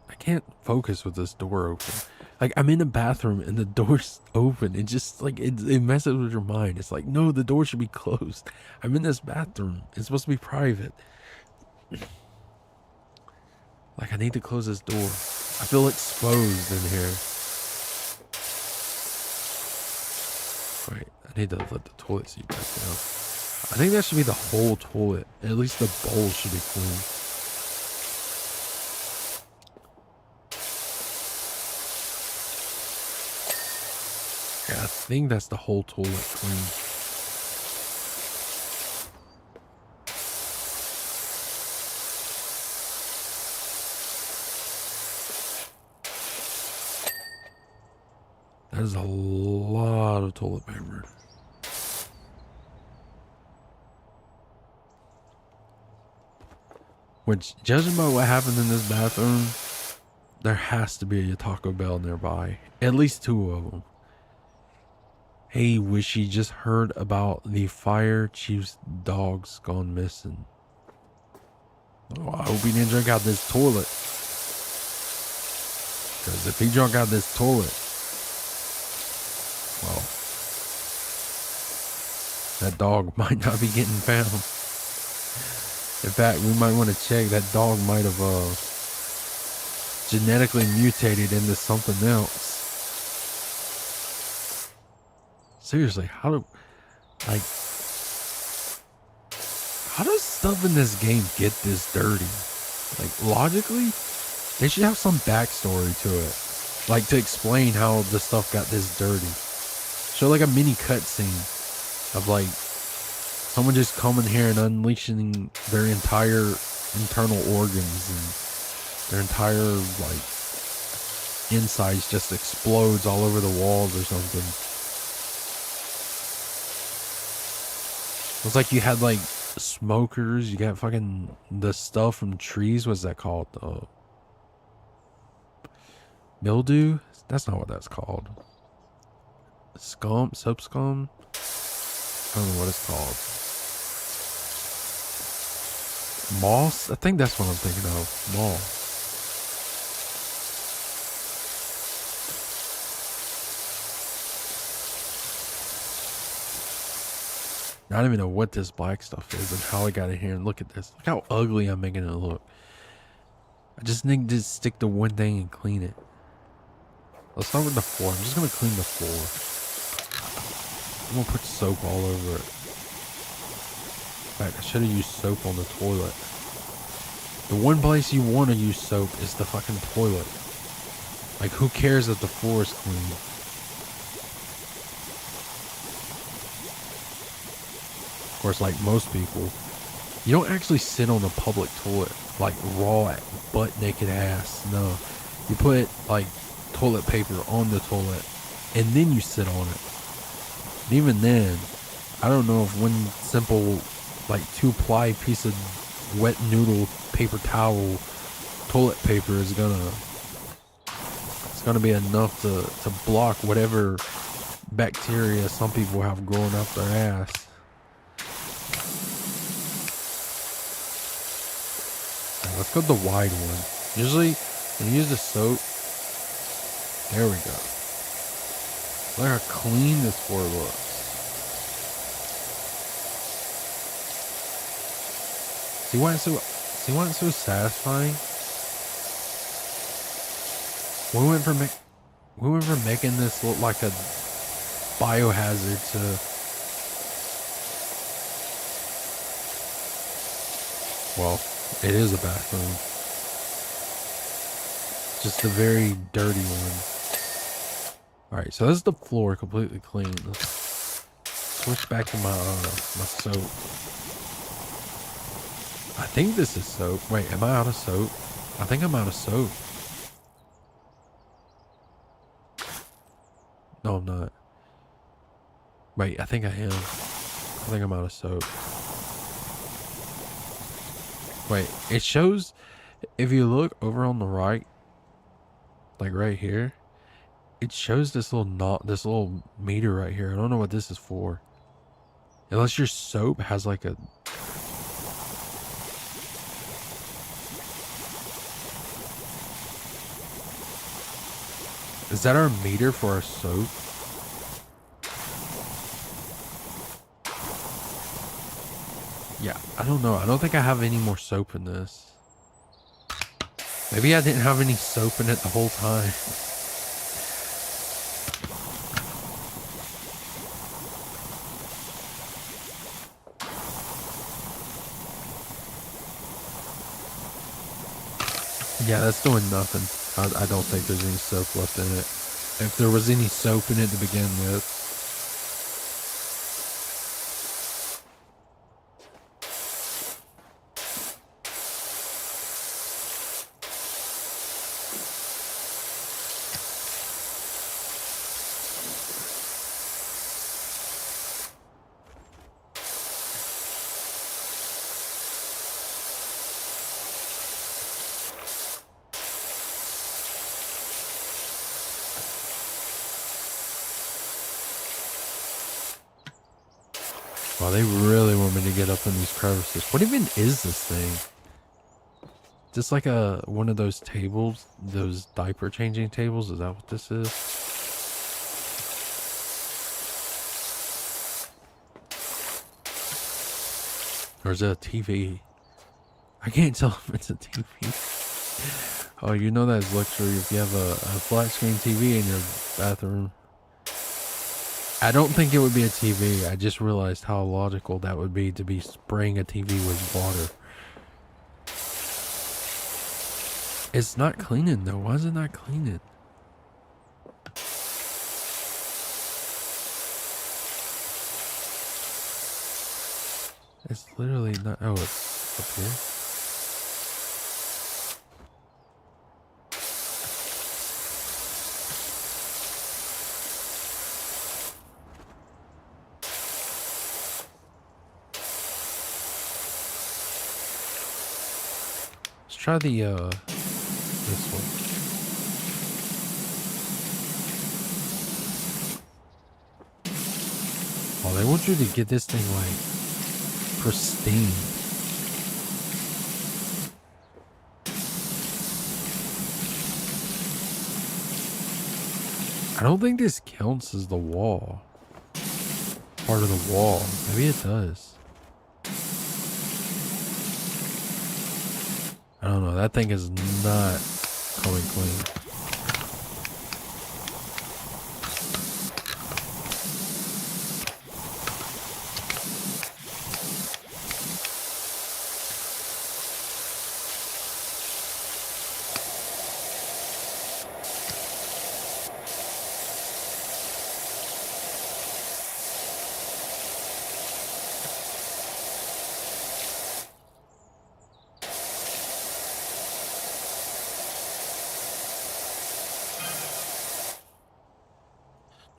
I can't focus with this door open. Like, I'm in a bathroom and the door's open. It just like it messes with your mind. It's like, no, the door should be closed. I'm in this bathroom. It's supposed to be private. Like, I need to close this door. I feel exposed in here. Wait, I need to let the toilet seat back down. I think that should be the whole toilet. At least the bowl should be clean. Yeah, I think that's the whole toilet clean. That is a lot of toilet paper. Which, judging by what happened in this bathroom, there has to be a Taco Bell nearby. At least 2 of them. Hey, Wishy just heard about the fire chief's dogs gone missing. Oh, I hope he didn't drink out this toilet. Because if he drunk out this toilet, well, that dog might not be getting found. In fact, we might want to check. That dog might have genetically mutated into something else. Seriously, how does stuff in this game get this dirty? Like, logically, they should have some backstory to it. Like, to explain how the stuff got this dirty. Show like a mini cutscene of like someone just coming here and unleashing their entire internal organs and their entire like insides just explodes all over the walls or something. It's like you had like smokers, you got fucking the stuff from trees. What's that called? Mildew? That's not what that's called. Scum? Soap scum? I don't know what it's called. Moss? I think that's what I'm thinking of. Moss. I don't even know what this black stuff is and how I got in here. And look at this. Look how ugly I'm making it look. I just need to stick to one thing and clean it. Let's start with the floor. I'm just going to clean the floor. I'm going to put soap all over it. In fact, I should have used soap on the toilet. The one place you want to use soap is the fucking toilet. Like, who cares if the floor is clean? Of course, like most people, you don't actually sit on a public toilet, like raw, butt naked ass. No. You put, like, toilet paper on the toilet, and then you sit on it. And even then, I don't know if one simple, like, 2-ply piece of wet noodle paper towel toilet paper is gonna be enough to block whatever bacteria some people have growing up their ass. Right, let's go with the wide one. Usually when you use the soap, there we go. Look how clean this floor looks. See why it's so satisfying? We went from making this look like a biohazard to well, it is a bathroom. Just a very dirty one. Alright, so this is the floor completely clean. Let's switch back to my soap. I think this is soap. Wait, am I out of soap? I think I'm out of soap. No, I'm not. Wait, I think I am. I think I'm out of soap. Wait, it shows, if you look over on the right, like right here, it shows this little meter right here. I don't know what this is for. Unless your soap has like a... Is that our meter for our soap? Yeah, I don't know. I don't think I have any more soap in this. Maybe I didn't have any soap in it the whole time. Yeah, that's doing nothing. I don't think there's any soap left in it. If there was any soap in it to begin with. Wow, they really want me to get up in these crevices. What even is this thing? Just like one of those tables, those diaper changing tables? Is that what this is? Or is it a TV? I can't tell if it's a TV. Oh, you know that's luxury if you have a flat screen TV in your bathroom. I don't think it would be a TV. I just realized how logical that would be to be spraying a TV with water. It's not cleaning though. Why is it not cleaning? It's literally not. Oh, it's up here. Try the this one. Oh, they want you to get this thing like pristine. I don't think this counts as the wall. Part of the wall. Maybe it does. I don't know. That thing is not coming clean.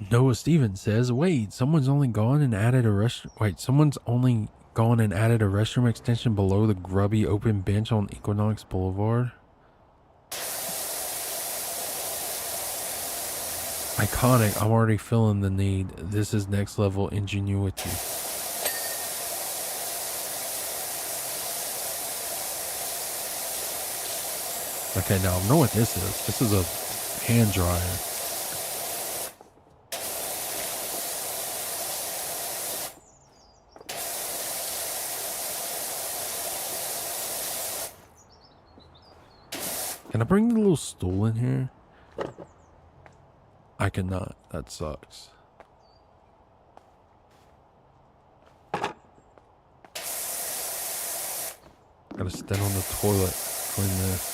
Noah Stevens says, wait, someone's only gone and added a restaurant. Wait, someone's only gone and added a restroom extension below the grubby open bench on Equinox Boulevard. Iconic. I'm already feeling the need. This is next level ingenuity. Okay, now I know what this is. This is a hand dryer. Can I bring the little stool in here? I cannot. That sucks. Gotta stand on the toilet, clean this.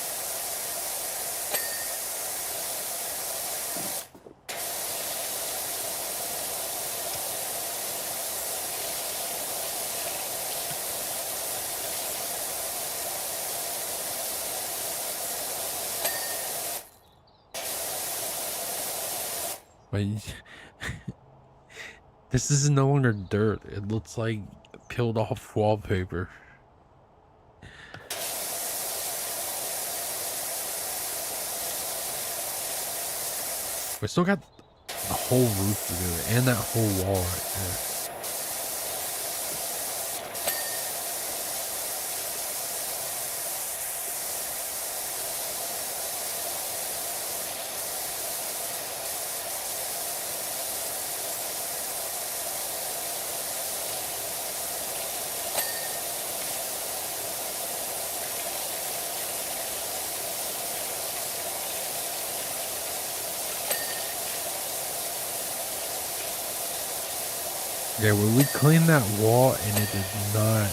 Wait, this is no longer dirt. It looks like peeled off wallpaper. We still got the whole roof to do and that whole wall right there. Yeah, when we cleaned that wall and it did not.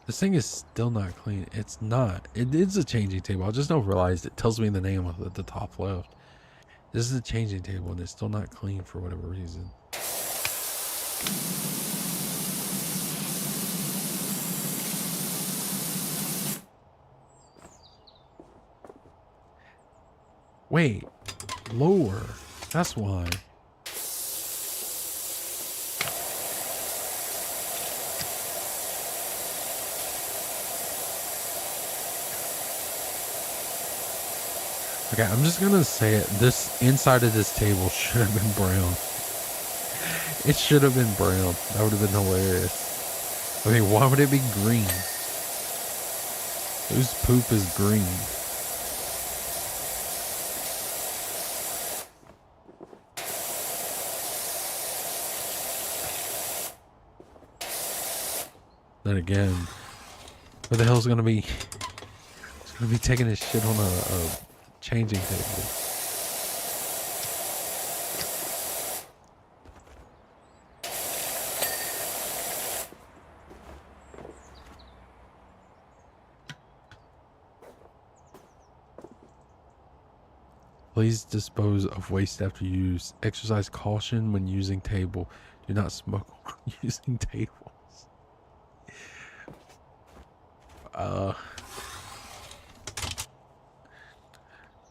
This thing is still not clean. It's not. It is a changing table. I just now realized it tells me the name of it at the top left. This is a changing table and it's still not clean for whatever reason. Wait, lower. That's why. Okay, I'm just gonna say it. This inside of this table should have been brown. It should have been brown. That would have been hilarious. I mean, why would it be green? Whose poop is green? Then again, who the hell's gonna be taking this shit on a changing table? Please dispose of waste after use. Exercise caution when using table. Do not smoke while using tables.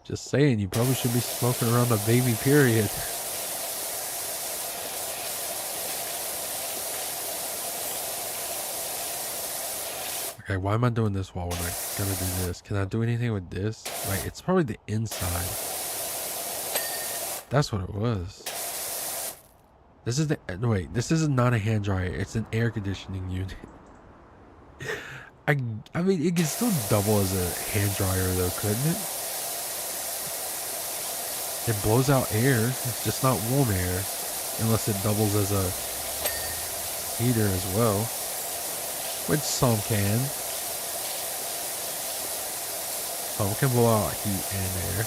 Just saying, you probably should be smoking around a baby period. Okay, why am I doing this while we're not gonna do this? Can I do anything with this? Like, it's probably the inside. That's what it was. This is the, wait, this is not a hand dryer. It's an air conditioning unit. I mean, it can still double as a hand dryer though, couldn't it? It blows out air. It's just not warm air. Unless it doubles as a heater as well. Which some can. Some can blow out heat and air.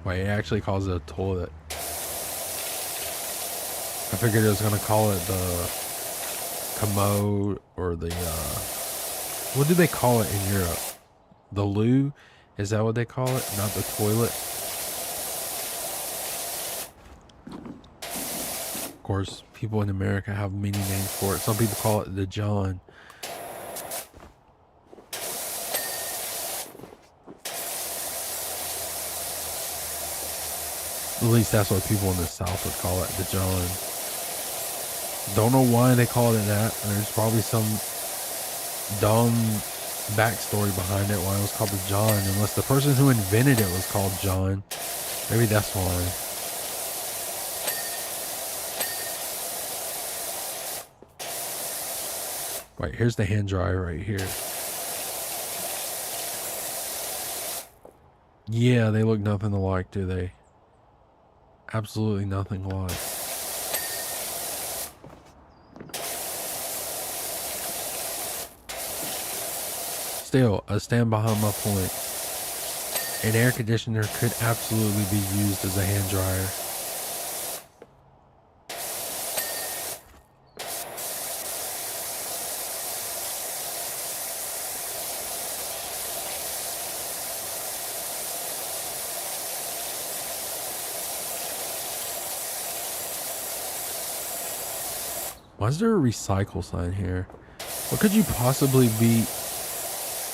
Wait, it actually calls it a toilet. figured it was gonna call it the commode or the what do they call it in Europe? The loo? Is that what they call it? Not the toilet? Of course, people in America have many names for it. Some people call it the John. At least that's what people in the South would call it, the John. Don't know why they called it that. There's probably some dumb backstory behind it why it was called the John, unless the person who invented it was called John. Maybe that's why. Wait, here's the hand dryer right here. Yeah, they look nothing alike, do they? Absolutely nothing alike. Still, I stand behind my point. An air conditioner could absolutely be used as a hand dryer. Why is there a recycle sign here? What could you possibly be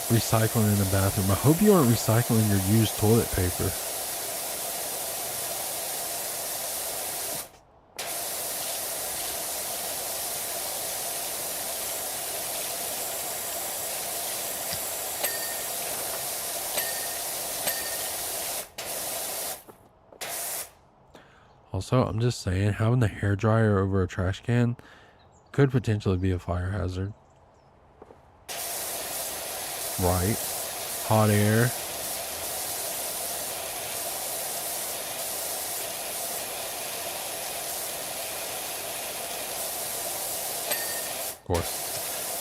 recycling in the bathroom? I hope you aren't recycling your used toilet paper. Also, I'm just saying, having the hairdryer over a trash can could potentially be a fire hazard. Right. Hot air. Of course.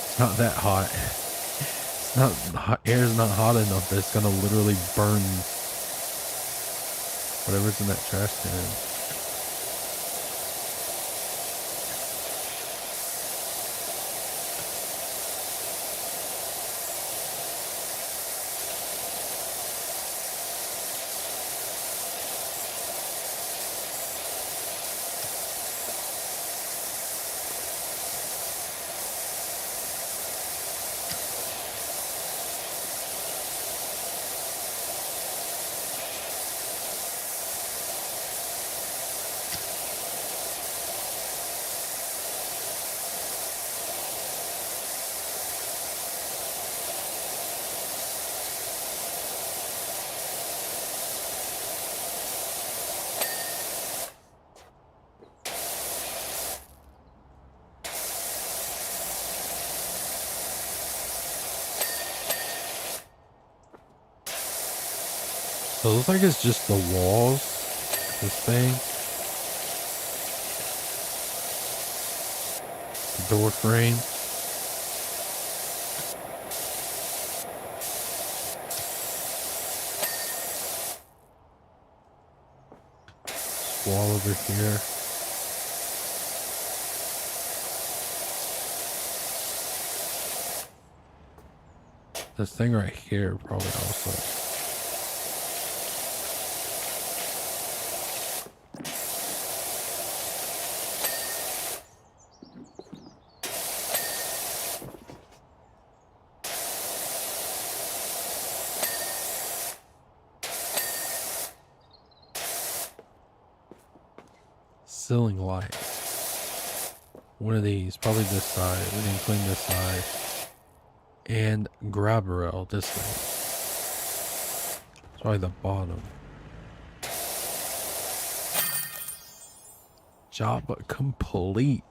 It's not that hot. It's not, hot air's not hot enough that it's gonna literally burn whatever's in that trash can. So it looks like it's just the walls, this thing. The door frame. This wall over here. This thing right here probably also. Ceiling light. One of these, probably this side. We didn't clean this side. And grab rail, this thing. It's probably the bottom. Job complete.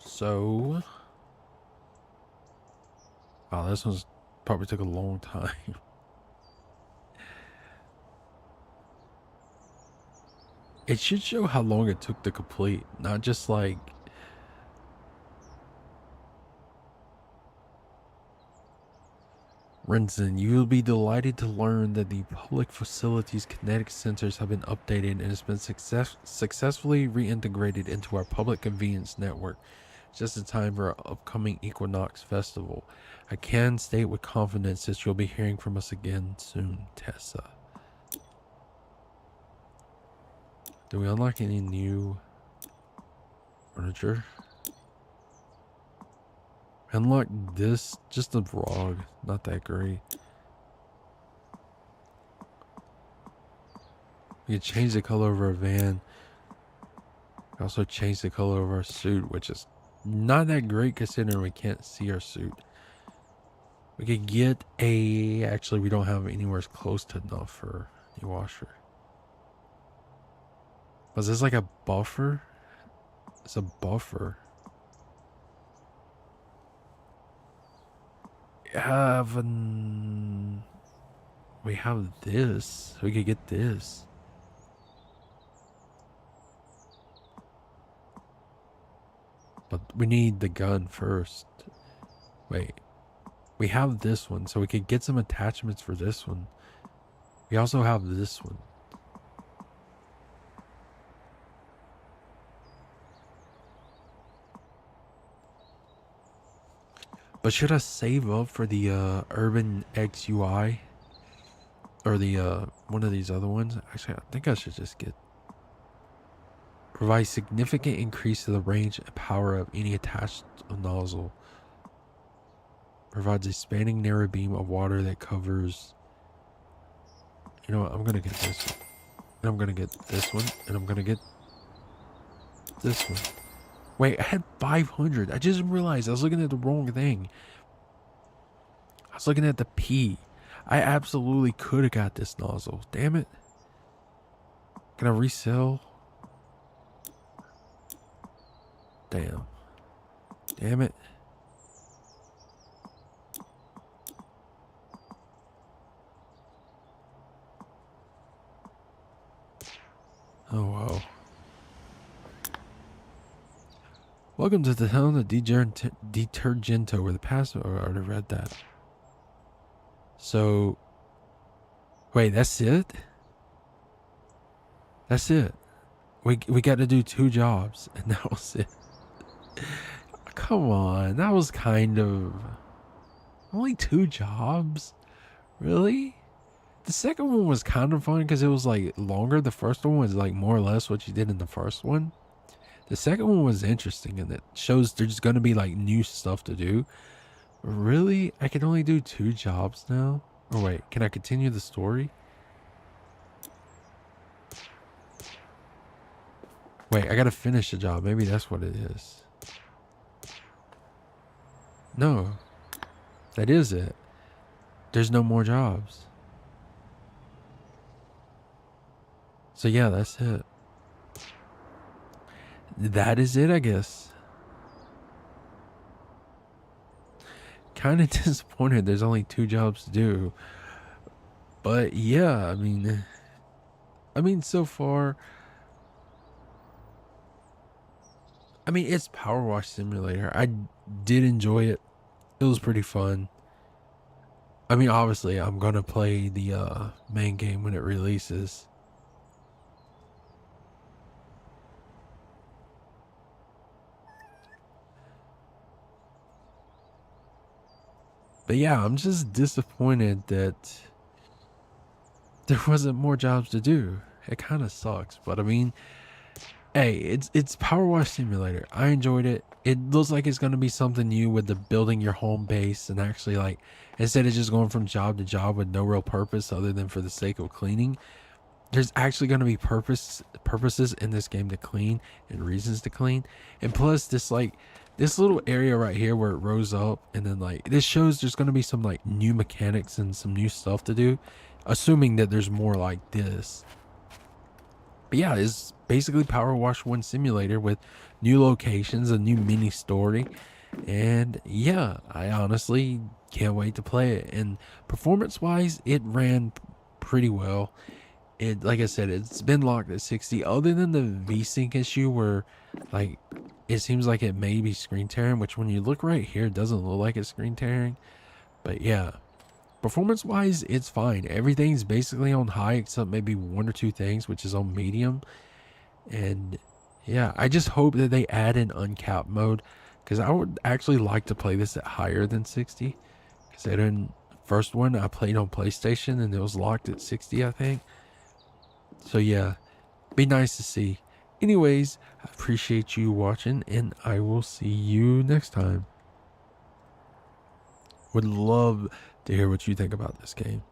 So, wow, this one's probably took a long time. It should show how long it took to complete, not just like... Renson, you will be delighted to learn that the public facilities kinetic sensors have been updated and has been successfully reintegrated into our public convenience network just in time for our upcoming Equinox Festival. I can state with confidence that you'll be hearing from us again soon, Tessa. Do we unlock any new furniture? Unlock this, just a frog, not that great. We can change the color of our van. We also change the color of our suit, which is not that great considering we can't see our suit. We could get a... Actually, we don't have anywhere close to enough for a washer. Was this like a buffer? It's a buffer. We have this. We could get this. But we need the gun first. Wait. We have this one, so we could get some attachments for this one. We also have this one. But should I save up for the Urban X UI? Or the one of these other ones? Actually, I think I should just get... Provide significant increase to the range and power of any attached nozzle. Provides a spanning narrow beam of water that covers... You know what? I'm gonna get this one. And I'm gonna get this one. And I'm gonna get this one. Wait, I had 500. I just realized I was looking at the wrong thing. I was looking at the P. I absolutely could have got this nozzle. Damn it. Can I resell? Damn. Damn it. Oh, wow. Welcome to the town of Detergento, where the past... Oh, I already read that. So... Wait, that's it? That's it. We got to do 2 jobs, and that was it. Come on, that was kind of... Only 2 jobs? Really? The second one was kind of fun because it was like longer. The first one was like more or less what you did in the first one. The second one was interesting and it shows there's going to be like new stuff to do. Really? I can only do 2 jobs now? Or wait, can I continue the story? Wait, I gotta finish the job. Maybe that's what it is. No. That is it. There's no more jobs. So yeah, that's it. That is it, I guess. Kind of disappointed there's only 2 jobs to do. But yeah, I mean so far... I mean, it's Powerwash Simulator. I did enjoy it. It was pretty fun. I mean, obviously, I'm going to play the main game when it releases. But yeah, I'm just disappointed that there wasn't more jobs to do. It kind of sucks, but I mean, hey, it's Powerwash Simulator. I enjoyed it. It looks like it's going to be something new with the building your home base and actually like, instead of just going from job to job with no real purpose other than for the sake of cleaning, there's actually going to be purposes in this game to clean and reasons to clean. And plus this little area right here where it rose up, and then like this shows there's going to be some like new mechanics and some new stuff to do, assuming that there's more like this. But yeah, it's basically Powerwash 1 Simulator with new locations, a new mini story. And yeah, I honestly can't wait to play it. And performance wise, it ran pretty well. it, like I said, it's been locked at 60. Other than the VSync issue where, like, it seems like it may be screen tearing, which when you look right here, it doesn't look like it's screen tearing. But yeah, performance wise, it's fine. Everything's basically on high except maybe one or two things, which is on medium. And yeah, I just hope that they add an uncapped mode because I would actually like to play this at higher than 60. Because in first one I played on PlayStation and it was locked at 60, I think. So yeah, be nice to see. Anyways, I appreciate you watching and I will see you next time. Would love to hear what you think about this game.